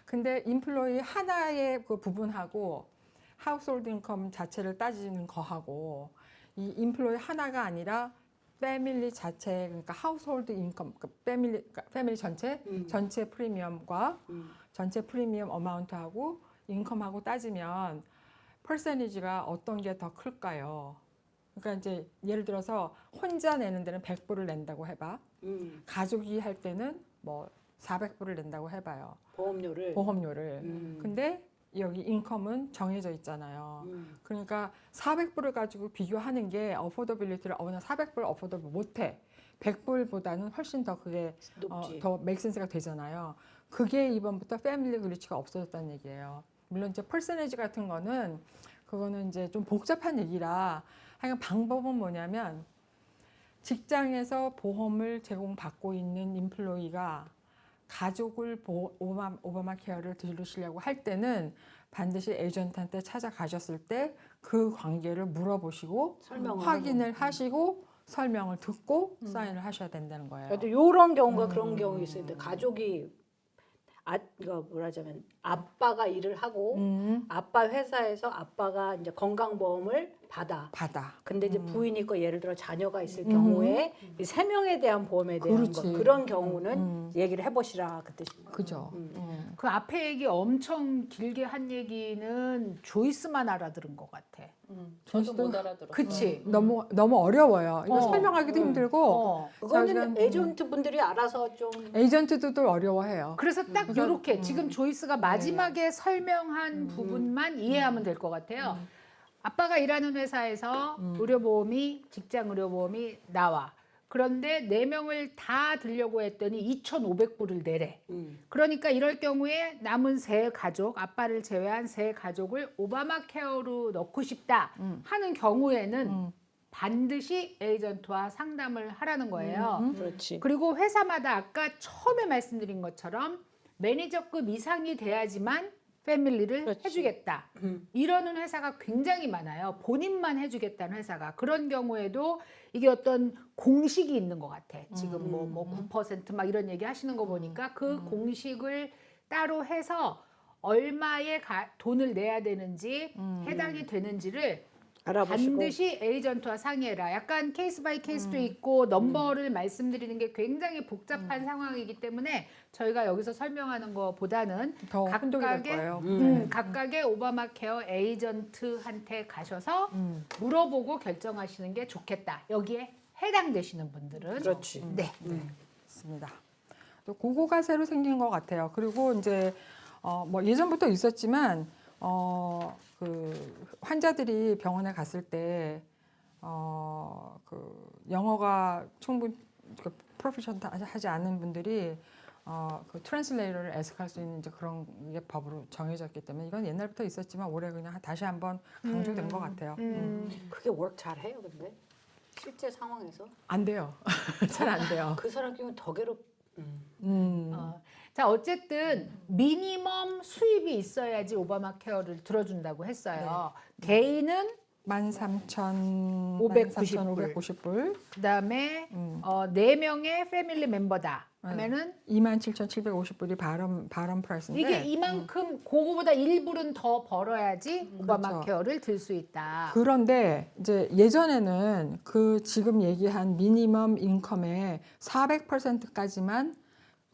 근데 인플로이 하나의 그 부분하고 하우스홀드 인컴 자체를 따지는 거하고 이 인플로이 하나가 아니라 패밀리 자체 그러니까 하우스홀드 인컴 패밀리 전체 프리미엄과 전체 프리미엄 어마운트하고 인컴하고 따지면 퍼센티지가 어떤 게 더 클까요? 그러니까 이제 예를 들어서 혼자 내는 데는 100불을 낸다고 해봐. 가족이 할 때는 뭐 400불을 낸다고 해봐요. 보험료를. 근데 여기 인컴은 정해져 있잖아요. 그러니까 400불을 가지고 비교하는 게 어포더빌리티를 나 400불 어포더블 못해. 100불보다는 훨씬 더 그게 더 맥센스가 되잖아요. 그게 이번부터 패밀리 글리치가 없어졌다는 얘기예요. 물론 이제 퍼센티지 같은 거는 그거는 이제 좀 복잡한 얘기라 하여간 방법은 뭐냐면 직장에서 보험을 제공받고 있는 인플로이가 가족을 오바마 케어를 들으시려고 할 때는 반드시 에이전트한테 찾아가셨을 때 그 관계를 물어보시고 확인을 하시고 설명을 듣고 사인을 하셔야 된다는 거예요. 그래도 이런 경우가 그런 경우 있어요. 가족이 이거 뭐라자면 아빠가 일을 하고 아빠 회사에서 아빠가 이제 건강보험을 받아. 근데 이제 부인이 있고 예를 들어 자녀가 있을 경우에 이 세 명에 대한 보험에 대한 그렇지. 그런 경우는 얘기를 해보시라 그 뜻입니다. 그죠. 그 앞에 얘기 엄청 길게 한 얘기는 조이스만 알아들은 것 같아. 저도 못 알아들었어요. 그치? 너무 어려워요. 이거 설명하기도 힘들고 그거는 에이전트 분들이 알아서 좀 에이전트도 또 어려워해요. 그래서 딱 이렇게 지금 조이스가 마지막에 설명한 부분만 이해하면 될 것 같아요. 아빠가 일하는 회사에서 의료보험이 직장 의료보험이 나와. 그런데 4명을 다 들려고 했더니 2,500불을 내래. 그러니까 이럴 경우에 남은 3가족, 아빠를 제외한 3가족을 오바마 케어로 넣고 싶다 하는 경우에는 반드시 에이전트와 상담을 하라는 거예요. 그렇지. 그리고 회사마다 아까 처음에 말씀드린 것처럼 매니저급 이상이 돼야지만 패밀리를 그렇지. 해주겠다. 이러는 회사가 굉장히 많아요. 본인만 해주겠다는 회사가. 그런 경우에도 이게 어떤 공식이 있는 것 같아. 지금 뭐 9%막 이런 얘기 하시는 거 보니까 그 공식을 따로 해서 얼마의 돈을 내야 되는지 해당이 되는지를 알아보시고. 반드시 에이전트와 상의해라. 약간 케이스 바이 케이스도 있고 넘버를 말씀드리는 게 굉장히 복잡한 상황이기 때문에 저희가 여기서 설명하는 것보다는 더 한독이 될 각각의 거예요. 각각의 오바마 케어 에이전트한테 가셔서 물어보고 결정하시는 게 좋겠다. 여기에 해당되시는 분들은 그렇지. 네. 있습니다. 또 그거가 새로 생긴 것 같아요. 그리고 이제 뭐 예전부터 있었지만 그 환자들이 병원에 갔을 때 그 영어가 충분히 그 프로페셔널하지 않은 분들이 그 트랜슬레이터를 애석할 수 있는 이제 그런 게 법으로 정해졌기 때문에 이건 옛날부터 있었지만 올해 그냥 다시 한번 강조된 것 같아요. 그게 워크 잘해요, 근데 실제 상황에서 안 돼요. 잘 안 돼요. 그 사람 끼면 더 괴롭. 자, 어쨌든 미니멈 수입이 있어야지 오바마 케어를 들어준다고 했어요. 개인은 13,590불. 그다음에 4명의 패밀리 멤버다 하면은 27,750불이 바람 프라이스인데 이게 이만큼 그거보다 1불은 더 벌어야지 오바마 그렇죠. 케어를 들 수 있다. 그런데 이제 예전에는 그 지금 얘기한 미니멈 인컴의 400%까지만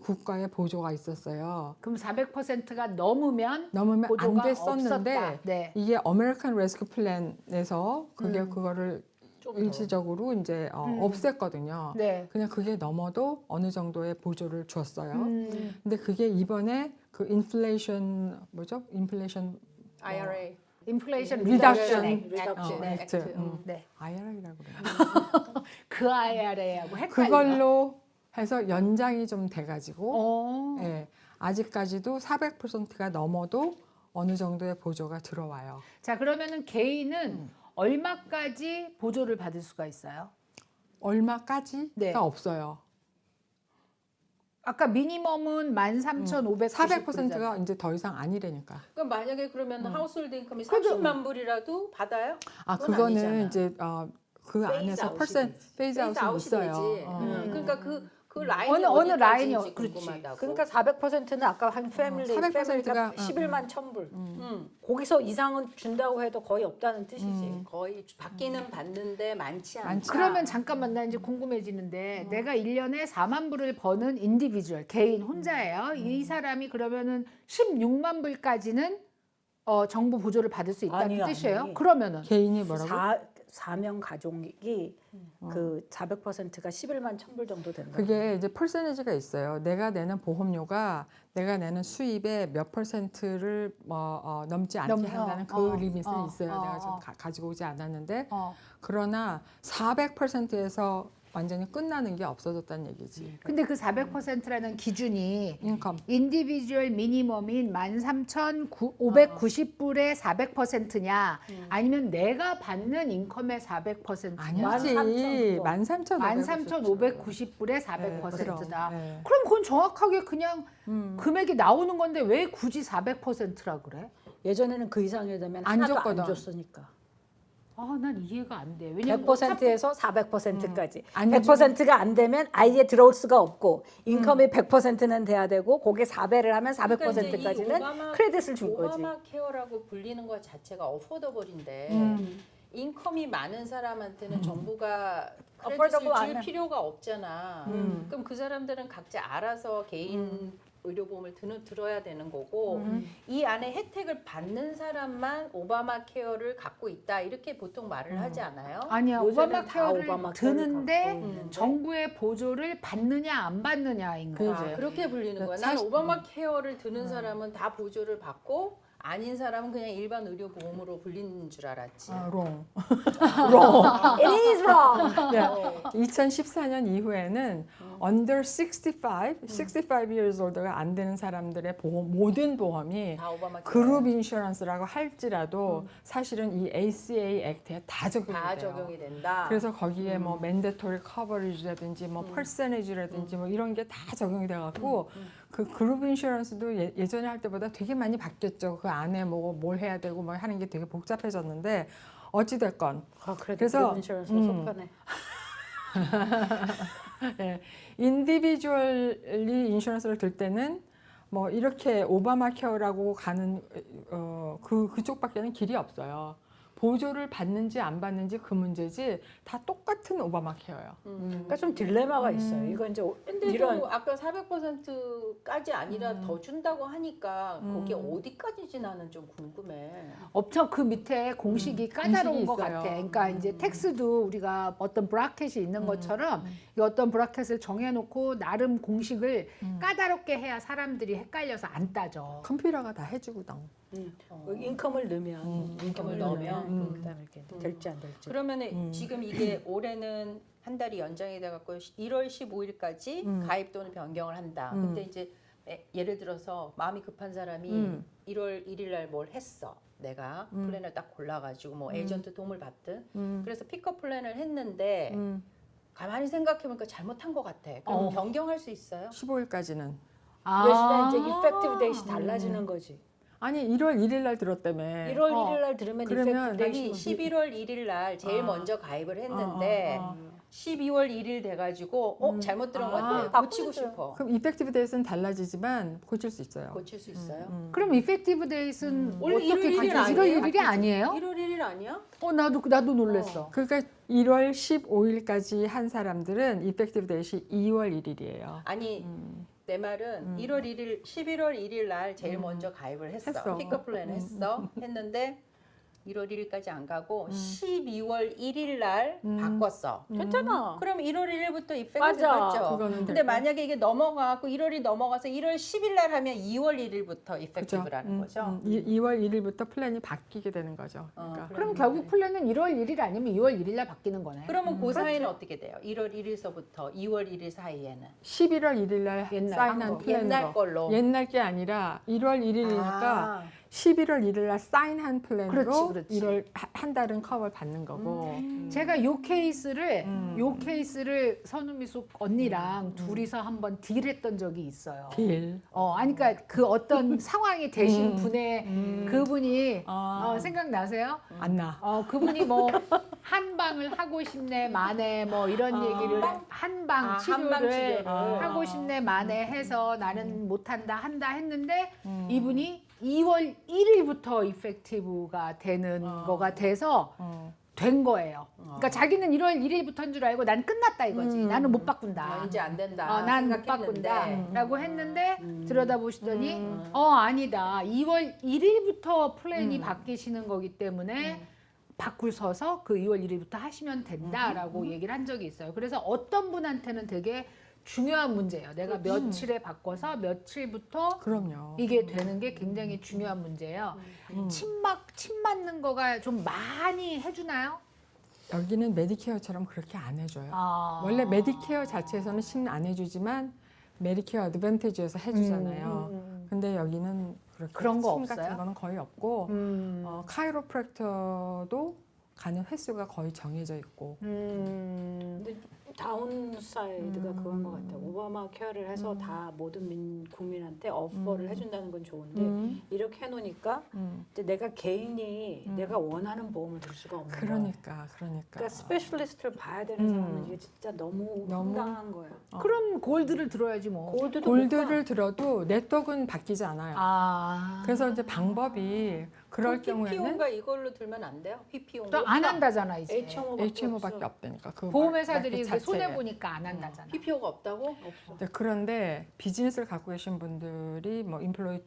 국가의 보조가 있었어요. 그럼 400%가 넘으면 넘으면 안 보조가 됐었는데 없었다. 네. 이게 아메리칸 레스큐 플랜에서 그게 그거를 좀 더. 일시적으로 이제 없앴거든요. 네. 그냥 그게 넘어도 어느 정도의 보조를 줬어요. 음. 근데 그게 이번에 그 인플레이션 IRA. 인플레이션 리덕션 리덕션 액트. 네. IRA라고 그래요. 그 IRA하고 헷갈려. 그걸로 해서 연장이 좀 돼가지고 어. 예, 아직까지도 400%가 넘어도 어느 정도의 보조가 들어와요. 자, 그러면은 개인은 얼마까지 보조를 받을 수가 있어요? 얼마까지가 네. 없어요. 아까 미니멈은 13,590. 400%가 이제 더 이상 아니라니까. 그럼 만약에 그러면 하우스홀드 인컴이 그래도- 30만 불이라도 받아요? 아 그건 그거는 아니잖아. 이제 그 안에서 페이즈 페이스 아웃이 아웃이 있어요. 되지. 음. 그러니까 그 라인이 어느 라인이 어디까지인지 그렇지. 궁금하다고. 그러니까 400%는 아까 한 패밀리 400%가 11만 1,000불. 음, 거기서 이상은 준다고 해도 거의 없다는 뜻이지. 거의 받기는 받는데 많지 않다. 많지 그러면 잠깐만 나 이제 궁금해지는데 내가 1년에 4만 불을 버는 인디비주얼 개인 혼자예요. 이 사람이 그러면은 16만 불까지는 정부 보조를 받을 수 있다는 아니, 뜻이에요. 아니. 그러면은 개인이 뭐라고? 4명 가족이 그 400%가 11만 1,000불 정도 되는 거예요. 그게 이제 퍼센티지가 있어요. 내가 내는 보험료가 내가 내는 수입의 몇 %를 넘지 않게 한다는 그 리밋은 있어요. 내가 지금 가지고 오지 않았는데 그러나 400%에서 완전히 끝나는 게 없어졌다는 얘기지. 근데 그 400%라는 기준이 인컴. 인디비주얼 미니멈인 13,590불의 400%냐 아니면 내가 받는 인컴의 400%냐 아니지. 13,590불의 400%다. 네. 그럼 그건 정확하게 그냥 금액이 나오는 건데 왜 굳이 400%라 그래? 예전에는 그 이상이 되면 안 하나도 줬거든. 안 줬으니까. 아, 난 이해가 안 돼. 왜냐면 100%에서 400%까지. 안 100%가 안 되면 아예 들어올 수가 없고 인컴이 100%는 돼야 되고 거기에 4배를 하면 그러니까 이제 이 400%까지는 크레딧을 준 거지. 오바마 케어라고 불리는 것 자체가 어포더블인데 인컴이 많은 사람한테는 정부가 크레딧을 affordable 안 줄 해. 필요가 없잖아. 그럼 그 사람들은 각자 알아서 개인 의료보험을 들어야 되는 거고 이 안에 혜택을 받는 사람만 오바마 케어를 갖고 있다 이렇게 보통 말을 하지 않아요? 아니야. 요새는 오바마 다 케어를 오바마 케어를 드는데 갖고 있는데. 정부의 보조를 받느냐 안 받느냐인 거야. 아, 그렇게 불리는 거야. 사실- 나는 오바마 케어를 드는 사람은 다 보조를 받고 아닌 사람은 그냥 일반 의료보험으로 불리는 줄 알았지. wrong. It is wrong. 네. 2014년 이후에는 under 65 years old가 안 되는 사람들의 보험, 모든 보험이 다 오바마 그룹 인슈런스라고 할지라도 사실은 이 ACA 액트에 다 적용이 다 돼요. 적용이 된다. 그래서 거기에 뭐 mandatory coverage라든지 뭐 percentage라든지 뭐 이런 게 다 적용이 돼갖고 그 그룹 인슈런스도 예전에 할 때보다 되게 많이 바뀌었죠. 그 안에 뭐 뭘 해야 되고 뭐 하는 게 되게 복잡해졌는데 어찌 됐건 그래서 인슈런스가 속편해. 네, 인디비주얼리 인슈런스를 들 때는 뭐 이렇게 오바마 케어라고 가는 그쪽밖에는 길이 없어요. 보조를 받는지 안 받는지 그 문제지 다 똑같은 오바마 케어예요. 그러니까 좀 딜레마가 있어요. 이거 이제 근데도 이런 아까 400%까지 아니라 더 준다고 하니까 거기 어디까지인지 나는 좀 궁금해. 엄청 그 밑에 공식이 까다로운 공식이 것 있어요. 같아. 그러니까 이제 텍스도 우리가 어떤 브라켓이 있는 것처럼 이 어떤 브라켓을 정해놓고 나름 공식을 까다롭게 해야 사람들이 헷갈려서 안 따져. 컴퓨터가 다 해주거든. 인컴을 넣으면 인컴을 넣으면 그다음에 이렇게 될지 안 될지. 그러면은 지금 이게 올해는 한 달이 연장이 돼갖고 1월 15일까지 가입 또는 변경을 한다. 근데 이제 예를 들어서 마음이 급한 사람이 1월 1일 날 뭘 했어. 내가 플랜을 딱 골라가지고 뭐 에이전트 도움을 받든. 그래서 픽업 플랜을 했는데 가만히 생각해보니까 잘못한 것 같아. 그럼 변경할 수 있어요? 15일까지는. 대신에 이제 effective date이 달라지는 거지. 아니 1월 1일 날 들었다며. 1월 1일 날 들으면 그러면 effective 아니 date이 11월 1일 날 제일 먼저 가입을 했는데 12월 1일 돼가지고 잘못 들은 것 같아. 고치고 싶어. 그럼 이펙티브 데이스는 달라지지만 고칠 수 있어요. 고칠 수 있어요? 그럼 이펙티브 데이스는 원래 어떻게 1월 1일 바뀌지? 1월 1일이 아니에요? 1월 1일 아니야? 나도 놀랬어. 그러니까 1월 15일까지 한 사람들은 이펙티브 데이시 2월 1일이에요. 아니 내 말은 1월 1일, 11월 1일 날 제일 먼저 가입을 했어. 했어. 픽업 플랜 했는데 1월 1일까지 안 가고 12월 1일 날 바꿨어. 괜찮아. 그럼 1월 1일부터 이펙트 맞아. 됐죠. 그거는 근데 됐고. 만약에 이게 넘어가고 1월이 넘어가서 1월 10일 날 하면 2월 1일부터 이펙티브라는 거죠. 2월 1일부터 플랜이 바뀌게 되는 거죠. 그러니까 그럼 결국 플랜은 1월 1일 아니면 2월 1일 날 바뀌는 거네. 그러면 그 사이는 어떻게 돼요? 1월 1일서부터 2월 1일 사이에는 11월 1일 날 옛날 사인한 거. 플랜으로 옛날 걸로. 옛날 게 아니라 1월 1일이니까 아. 11월 1일 날 사인한 플랜으로 그렇지. 1월 한 달은 커버를 받는 거고. 제가 요 케이스를 선우미숙 언니랑 둘이서 한번 딜했던 적이 있어요. 딜. 아니 그러니까 그 어떤 상황이 되신 분의 그분이 생각나세요? 안 나. 그분이 뭐 한방을 하고 싶네 만에 뭐 이런 얘기를 한방 치료를 하고 싶네 만에 해서 나는 못한다 한다 했는데 이분이 2월 1일부터 이펙티브가 되는 거가 돼서 된 거예요. 그러니까 자기는 1월 1일부터인 줄 알고 난 끝났다 이거지. 나는 못 바꾼다. 이제 안 된다. 난 못 생각했는데. 바꾼다라고 했는데 들여다보시더니 아니다. 2월 1일부터 플랜이 바뀌시는 거기 때문에 바꿀 서서 그 2월 1일부터 하시면 된다라고 얘기를 한 적이 있어요. 그래서 어떤 분한테는 되게 중요한 문제예요. 내가 며칠에 바꿔서 며칠부터 그럼요. 이게 되는 게 굉장히 중요한 문제예요. 침 맞는 거가 좀 많이 해주나요? 여기는 메디케어처럼 그렇게 안 해줘요. 아. 원래 메디케어 자체에서는 침 안 해주지만 메디케어 어드밴티지에서 해주잖아요. 근데 여기는 그렇게 그런 거 침 없어요? 같은 거는 거의 없고 카이로프랙터도 가는 횟수가 거의 정해져 있고. 근데 다운사이드가 그건 것 같아요. 오바마 케어를 해서 다 모든 국민한테 어퍼를 해준다는 건 좋은데 이렇게 해놓으니까 이제 내가 개인이 내가 원하는 보험을 들 수가 없는 거야. 그러니까. 스페셜리스트를 봐야 되는 사람은 이게 진짜 너무 황당한 거예요. 그럼 골드를 들어야지 뭐. 골드도 골드를 들어도 네트워크는 바뀌지 않아요. 아. 그래서 이제 방법이 그럴 경우에는 PPO가 이걸로 들면 안 돼요? PPO. 또 안 한다잖아 이제. HMO밖에 없다니까. 그 보험회사들이 마켓 손해 자체에. 보니까 안 한다잖아. PPO가 없다고? 없어. 네, 그런데 비즈니스를 갖고 계신 분들이 뭐 인플로이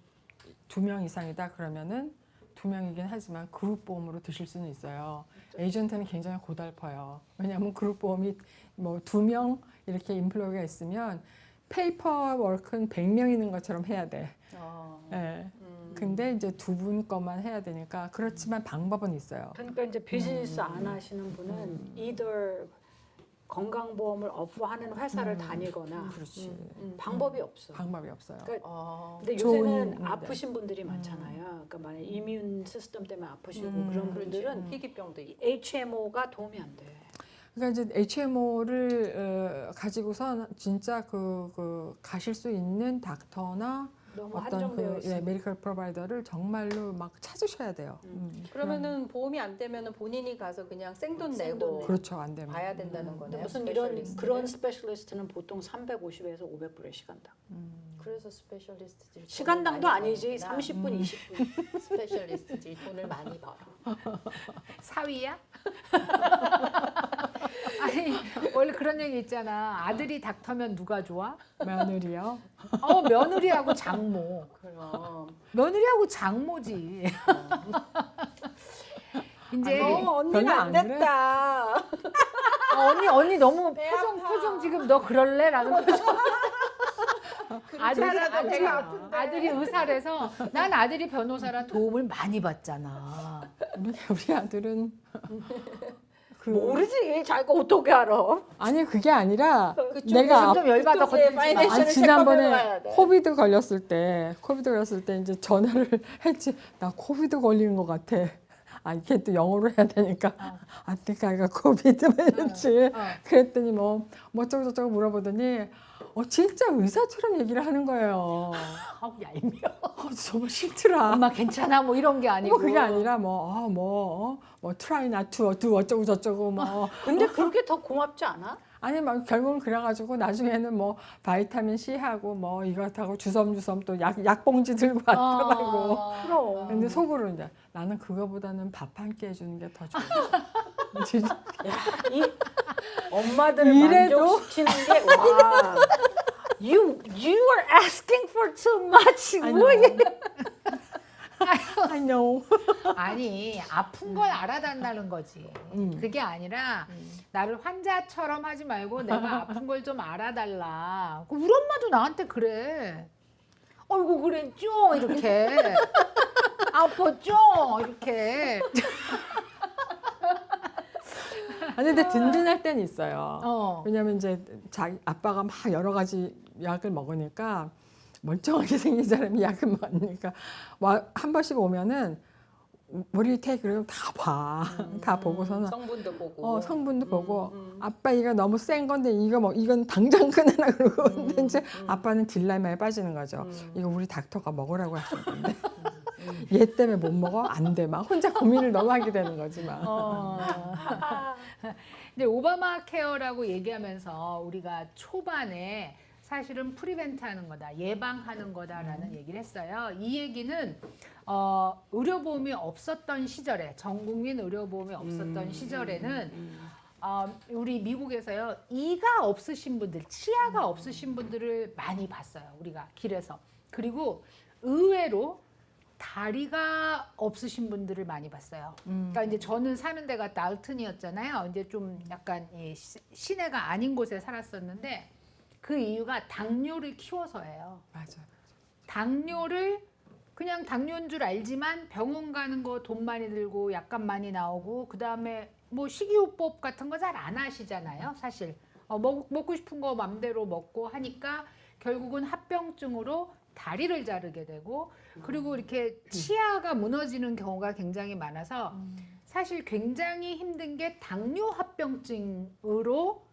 2명 이상이다 그러면은 2명이긴 하지만 그룹 보험으로 드실 수는 있어요. 에이전트는 굉장히 고달퍼요. 왜냐하면 그룹 보험이 뭐 2명 이렇게 인플로이가 있으면 페이퍼 워크는 100명 있는 것처럼 해야 돼. 네. 근데 이제 두 분 것만 해야 되니까 그렇지만 방법은 있어요. 그러니까 이제 비즈니스 안 하시는 분은 either 건강보험을 업하는 회사를 다니거나 그렇지. 방법이 없어. 방법이 없어요. 그러니까 근데 좋은, 요새는 아프신 분들이 많잖아요. 그러니까 만약 이뮨 시스템 때문에 아프시고 그런 분들은 희귀병도 있고. HMO가 도움이 안 돼. 그러니까 이제 HMO를 가지고선 진짜 그 가실 수 있는 닥터나 너무 어떤 한정되어 있어요. 메디컬 프로바이더를 정말로 막 찾으셔야 돼요. 그러면은 보험이 안 되면은 본인이 가서 그냥 생돈 생돈 내고 내고. 그렇죠, 안 되면. 봐야 된다는 근데 거네요. 무슨 스페셜리스트는. 그런 스페셜리스트는 보통 350에서 500불에 시간당. 그래서 스페셜리스트들이 시간당도 돈을 많이 아니지. 버는구나. 30분, 20분. 스페셜리스트들이 돈을 많이 벌어. 사위야? 아니 원래 그런 얘기 있잖아. 아들이 닥터면 누가 좋아? 며느리요. 며느리하고 장모. 그럼 며느리하고 장모지. 이제 언니는 별로 안 그래? 됐다. 언니 너무 표정 지금 너 그럴래?라는 표정. 의사라도 내가 아픈데. 아들이 의사라서 난 아들이 변호사라 도움을 많이 받잖아. 우리 아들은 모르지. 자기가 어떻게 알아? 아니 그게 아니라 요즘 내가 좀 열받아 그쪽에 건들지 파이낸셜 마. 체크업을 지난번에 해봐야 돼. 코비드 걸렸을 때 이제 전화를 했지. 나 코비드 걸리는 것 같아. 이게 또 영어로 해야 되니까. I think I got COVID 이랬지. 그랬더니 뭐 어쩌고 물어보더니 진짜 의사처럼 얘기를 하는 거예요. 아우 얄미워. 정말 싫더라. 엄마 괜찮아 뭐 이런 게 아니고. 그게 아니라 try not to do 어쩌고 저쩌고 근데 그렇게 더 고맙지 않아? 아니 막 결국은 그래가지고 나중에는 뭐 바이타민 C 하고 뭐 이것하고 주섬주섬 또 약봉지 들고 왔더라고. 그럼. 근데 속으로 이제 나는 그거보다는 밥 한 끼 해주는 게 더 좋아. 진짜. 이 엄마들을 이래도? 만족시키는 게 와. You are asking for too much. I 뭐 know. I know. 아니 아픈 걸 알아달라는 거지. 그게 아니라 나를 환자처럼 하지 말고 내가 아픈 걸 좀 알아달라. 우리 엄마도 나한테 그래. 어이구 그랬죠 이렇게. 아팠죠 이렇게. 아니 근데 든든할 때는 있어요. 왜냐면 이제 아빠가 막 여러 가지 약을 먹으니까 멀쩡하게 생긴 사람이 약을 먹으니까 한 번씩 오면은 머리 take 그러면 다 봐. 다 보고서는 성분도 보고. 성분도 보고 아빠 이거 너무 센 건데 이건 당장 끊으라 그러고 근데 이제 아빠는 딜레마에 빠지는 거죠. 이거 우리 닥터가 먹으라고 하신 건데 얘 때문에 못 먹어? 안 돼. 막 혼자 고민을 너무 하게 되는 거지 막. 근데 오바마 케어라고 얘기하면서 우리가 초반에 사실은 프리벤트 하는 거다, 예방하는 거다라는 얘기를 했어요. 이 얘기는 의료보험이 없었던 시절에, 전국민 의료보험이 없었던 시절에는 우리 미국에서요, 이가 없으신 분들, 치아가 없으신 분들을 많이 봤어요. 우리가 길에서. 그리고 의외로 다리가 없으신 분들을 많이 봤어요. 그러니까 이제 저는 사는 데가 달튼이었잖아요. 이제 좀 약간 시내가 아닌 곳에 살았었는데 그 이유가 당뇨를 키워서예요. 맞아. 당뇨를 그냥 당뇨인 줄 알지만 병원 가는 거 돈 많이 들고 약간 많이 나오고 그 다음에 뭐 식이요법 같은 거 잘 안 하시잖아요. 사실 먹고 싶은 거 맘대로 먹고 하니까 결국은 합병증으로 다리를 자르게 되고 그리고 이렇게 치아가 무너지는 경우가 굉장히 많아서 사실 굉장히 힘든 게 당뇨 합병증으로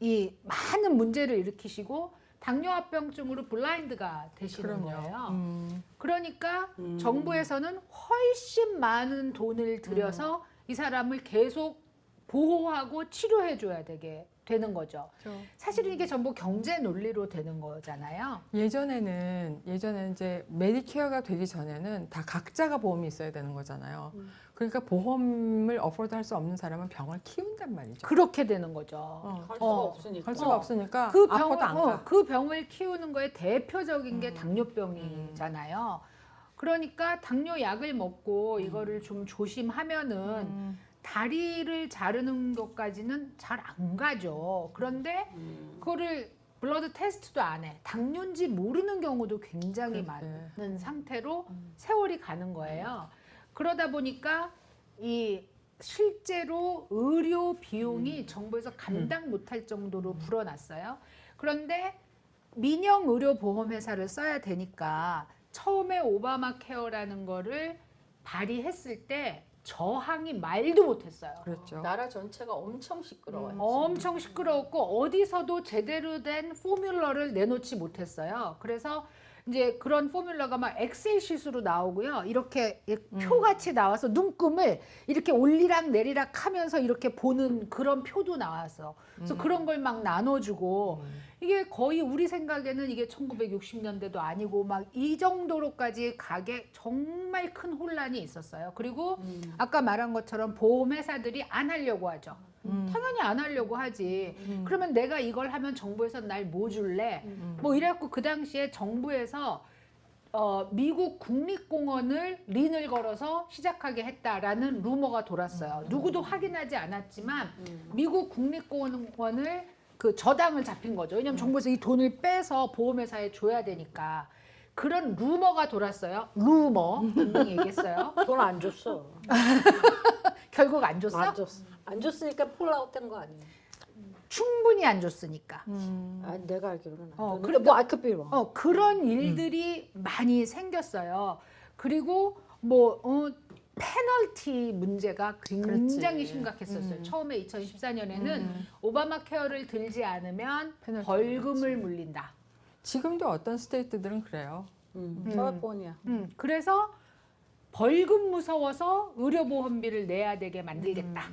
이 많은 문제를 일으키시고 당뇨 합병증으로 블라인드가 되시는 거예요. 그러니까 정부에서는 훨씬 많은 돈을 들여서 이 사람을 계속 보호하고 치료해 줘야 되는 거죠. 사실은 이게 전부 경제 논리로 되는 거잖아요. 예전에는 이제 메디케어가 되기 전에는 다 각자가 보험이 있어야 되는 거잖아요. 그러니까 보험을 어포드할 수 없는 사람은 병을 키운단 말이죠. 그렇게 되는 거죠. 할 수가 없으니까. 할 수가 없으니까 그 아파도 안 가. 그 병을 키우는 거에 대표적인 게 당뇨병이잖아요. 그러니까 당뇨 약을 먹고 이거를 좀 조심하면은 다리를 자르는 것까지는 잘 안 가죠. 그런데 그거를 블러드 테스트도 안 해. 당뇨인지 모르는 경우도 굉장히 그렇게. 많은 상태로 세월이 가는 거예요. 그러다 보니까 이 실제로 의료 비용이 정부에서 감당 못할 정도로 불어났어요. 그런데 민영 의료 보험 회사를 써야 되니까 처음에 오바마 케어라는 거를 발의했을 때 저항이 말도 못했어요. 그렇죠. 나라 전체가 엄청 시끄러워요. 엄청 시끄러웠고 어디서도 제대로 된 포뮬러를 내놓지 못했어요. 그래서 이제 그런 포뮬러가 막 엑셀 시트로 나오고요. 이렇게 표같이 나와서 눈금을 이렇게 올리락 내리락 하면서 이렇게 보는 그런 표도 나왔어. 그래서 그런 걸 막 나눠주고 이게 거의 우리 생각에는 이게 1960년대도 아니고 막 이 정도로까지 가게 정말 큰 혼란이 있었어요. 그리고 아까 말한 것처럼 보험회사들이 안 하려고 하죠. 당연히 안 하려고 하지. 그러면 내가 이걸 하면 정부에서 날 뭐 줄래? 뭐 이래갖고 그 당시에 정부에서 미국 국립공원을 린을 걸어서 시작하게 했다라는 루머가 돌았어요. 누구도 확인하지 않았지만 미국 국립공원을 그 저당을 잡힌 거죠. 왜냐하면 정부에서 이 돈을 빼서 보험회사에 줘야 되니까. 그런 루머가 돌았어요. 루머 분명히 얘기했어요. 돈 안 줬어. 결국 안 줬어? 안 줬어. 안 줬으니까 폴아웃 된 거 아니에요? 충분히 안 줬으니까. 아, 내가 알기로는 안 줬는데 그러니까- 뭐 아크비로. 그런 일들이 많이 생겼어요. 그리고 뭐 페널티 문제가 굉장히 그렇지. 심각했었어요. 처음에 2014년에는 오바마 케어를 들지 않으면 페널티가 벌금을 물린다. 지금도 어떤 스테이트들은 그래요. 캘리포니아. 그래서 벌금 무서워서 의료보험비를 내야 되게 만들겠다.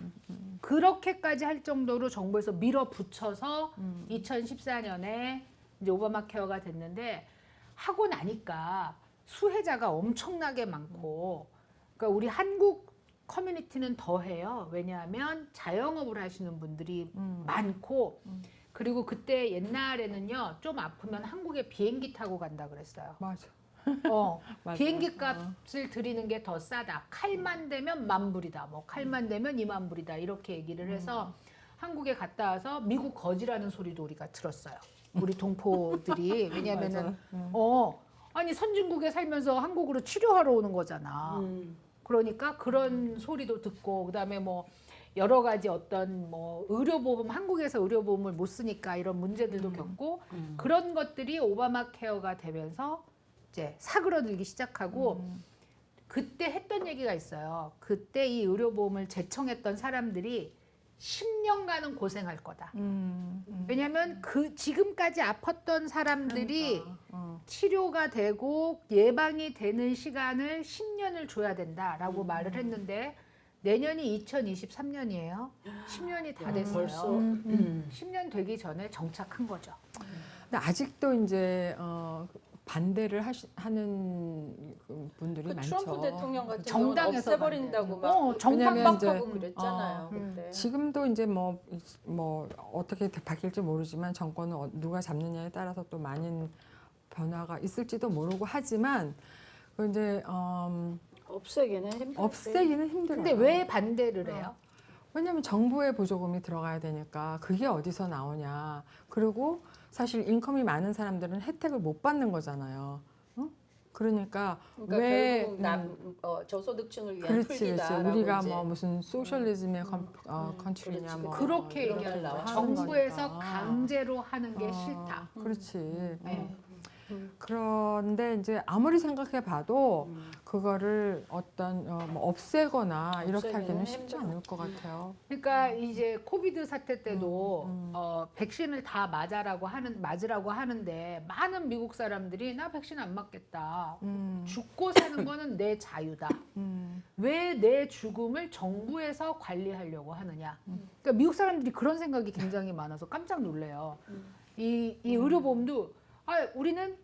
그렇게까지 할 정도로 정부에서 밀어붙여서 2014년에 이제 오바마 케어가 됐는데 하고 나니까 수혜자가 엄청나게 많고 그러니까 우리 한국 커뮤니티는 더해요. 왜냐하면 자영업을 하시는 분들이 많고 그리고 그때 옛날에는요 좀 아프면 한국에 비행기 타고 간다 그랬어요. 맞아. 맞아. 비행기 값을 드리는 게 더 싸다. 칼만 되면 10,000불이다. 뭐 칼만 되면 20,000불이다. 이렇게 얘기를 해서 한국에 갔다 와서 미국 거지라는 소리도 우리가 들었어요. 우리 동포들이 왜냐면은 아니 선진국에 살면서 한국으로 치료하러 오는 거잖아. 그러니까 그런 소리도 듣고 그다음에 뭐 여러 가지 어떤 뭐 의료보험 한국에서 의료보험을 못 쓰니까 이런 문제들도 겪고 그런 것들이 오바마 케어가 되면서 이제 사그러들기 시작하고 그때 했던 얘기가 있어요. 그때 이 의료보험을 제청했던 사람들이 10년간은 고생할 거다. 왜냐하면 그 지금까지 아팠던 사람들이 치료가 되고 예방이 되는 시간을 10년을 줘야 된다라고 말을 했는데 내년이 2023년이에요. 10년이 다 됐어요. 벌써. 10년 되기 전에 정착한 거죠. 근데 아직도 이제 반대를 하는 분들이 그 많죠. 트럼프 대통령 같은 경우는 정당에서 없애버린다고 막 정당 왜냐면 이제, 반박하고 그랬잖아요. 그때. 지금도 이제 뭐 어떻게 바뀔지 모르지만 정권은 누가 잡느냐에 따라서 또 많은 변화가 있을지도 모르고 하지만 그 이제 없애기는 힘들어. 없애기는 힘들어요. 근데 왜 반대를 해요? 왜냐하면 정부의 보조금이 들어가야 되니까 그게 어디서 나오냐. 그리고 사실 인컴이 많은 사람들은 혜택을 못 받는 거잖아요. 그러니까 왜 결국 저소득층을 위한 그렇지, 그렇지. 풀기다라고 우리가 이제. 뭐 무슨 소셜리즘의 컨트리냐 그렇지. 뭐 그렇게 이렇게 얘기를 나와요. 하는 정부에서 거니까. 강제로 하는 게 싫다. 그렇지. 네. 그런데 이제 아무리 생각해봐도 그거를 어떤 뭐 없애거나 이렇게 없애기는 하기는 쉽지 힘들어. 않을 것 같아요. 그러니까 이제 코비드 사태 때도 백신을 다 맞으라고 하는데 많은 미국 사람들이 나 백신 안 맞겠다. 죽고 사는 거는 내 자유다. 왜 내 죽음을 정부에서 관리하려고 하느냐. 그러니까 미국 사람들이 그런 생각이 굉장히 많아서 깜짝 놀래요. 이 의료보험도 우리는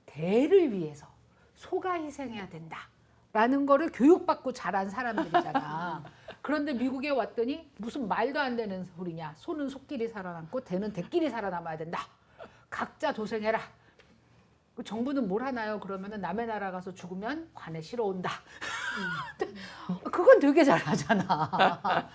대를 위해서 소가 희생해야 된다라는 거를 교육받고 자란 사람들이잖아. 그런데 미국에 왔더니 무슨 말도 안 되는 소리냐. 소는 소끼리 살아남고 대는 대끼리 살아남아야 된다. 각자 도생해라. 그 정부는 뭘 하나요? 그러면은 남의 나라 가서 죽으면 관에 실어온다. 그건 되게 잘하잖아.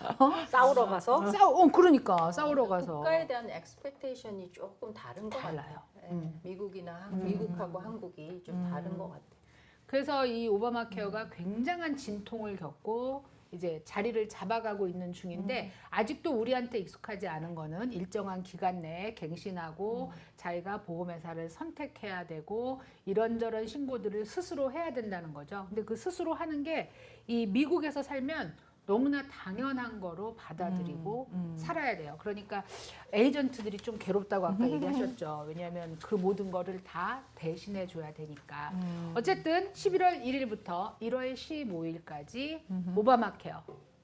싸우러 가서 그러니까 싸우러 가서 국가에 대한 expectation이 조금 다른 것 달라요. 같아요. 예, 미국하고 한국이 좀 다른 것 같아요. 그래서 이 오바마 케어가 굉장한 진통을 겪고 이제 자리를 잡아가고 있는 중인데 아직도 우리한테 익숙하지 않은 거는 일정한 기간 내에 갱신하고 자기가 보험회사를 선택해야 되고 이런저런 신고들을 스스로 해야 된다는 거죠. 근데 그 스스로 하는 게 이 미국에서 살면 너무나 당연한 거로 받아들이고 살아야 돼요. 그러니까 에이전트들이 좀 괴롭다고 아까 얘기하셨죠. 왜냐하면 그 모든 거를 다 대신해 줘야 되니까. 어쨌든 11월 1일부터 1월 15일까지 오바마 케어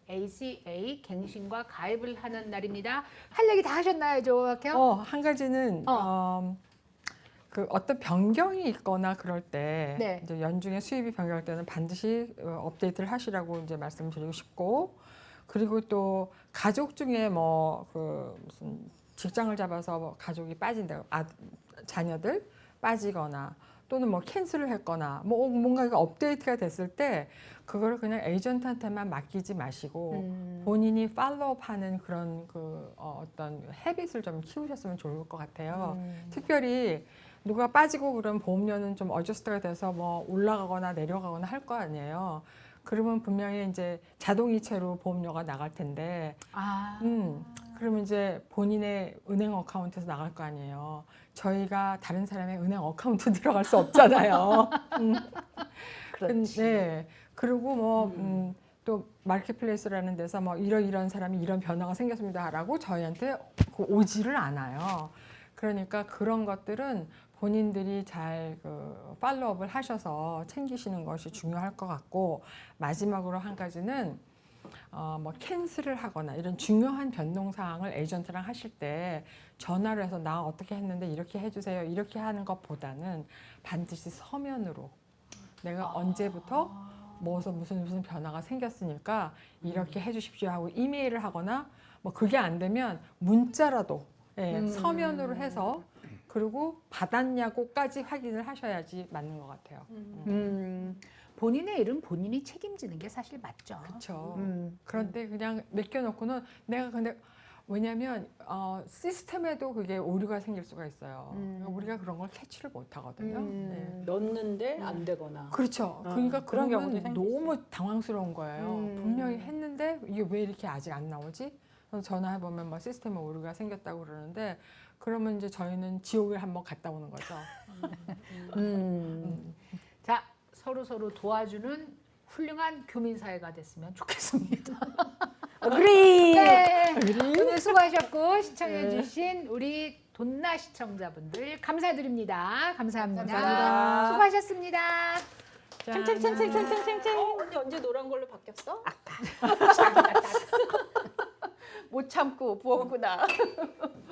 ACA 갱신과 가입을 하는 날입니다. 할 얘기 다 하셨나요, 이제 오바마 케어? 한 가지는 그 어떤 변경이 있거나 그럴 때 네. 이제 연중에 수입이 변경할 때는 반드시 업데이트를 하시라고 이제 말씀드리고 싶고, 그리고 또 가족 중에 뭐 그 무슨 직장을 잡아서 뭐 가족이 빠진다, 자녀들 빠지거나 또는 뭐 캔슬을 했거나 뭐 뭔가가 업데이트가 됐을 때 그거를 그냥 에이전트한테만 맡기지 마시고 본인이 팔로우하는 그런 그 어떤 헤빗을 좀 키우셨으면 좋을 것 같아요. 특별히 누가 빠지고 그러면 보험료는 좀 어저스트가 돼서 뭐 올라가거나 내려가거나 할 거 아니에요. 그러면 분명히 이제 자동이체로 보험료가 나갈 텐데, 그러면 이제 본인의 은행 어카운트에서 나갈 거 아니에요. 저희가 다른 사람의 은행 어카운트 들어갈 수 없잖아요. 그렇지. 네. 그리고 뭐 또 마켓플레이스라는 데서 뭐 이런 사람이 이런 변화가 생겼습니다라고 저희한테 오지를 않아요. 그러니까 그런 것들은 본인들이 잘 그 팔로우업을 하셔서 챙기시는 것이 중요할 것 같고, 마지막으로 한 가지는 뭐 캔슬을 하거나 이런 중요한 변동 사항을 에이전트랑 하실 때 전화를 해서 나 어떻게 했는데 이렇게 해주세요 이렇게 하는 것보다는 반드시 서면으로 내가 언제부터 무슨 변화가 생겼으니까 이렇게 해주십시오 하고 이메일을 하거나, 뭐 그게 안 되면 문자라도 서면으로 해서 그리고 받았냐고까지 확인을 하셔야지 맞는 것 같아요. 본인의 일은 본인이 책임지는 게 사실 맞죠. 그렇죠. 그런데 그냥 맡겨놓고는 내가 근데 왜냐하면 시스템에도 그게 오류가 생길 수가 있어요. 우리가 그런 걸 캐치를 못 하거든요. 네. 넣는데 안 되거나. 그렇죠. 그러니까 그런 그러면 경우도 생길 수 너무 당황스러운 거예요. 분명히 했는데 이게 왜 이렇게 아직 안 나오지? 그래서 전화해 보면 뭐 시스템에 오류가 생겼다고 그러는데, 그러면 이제 저희는 지옥을 한번 갔다 오는 거죠. 자, 서로 도와주는 훌륭한 교민 사회가 됐으면 좋겠습니다. 그리. 네. 오늘 수고하셨고 시청해주신 우리 돈나 시청자분들 감사드립니다. 감사합니다. 감사합니다. 수고하셨습니다. 챙챙챙챙챙챙챙. 언제 노란 걸로 바뀌었어? 자기가 못 참고 부었구나.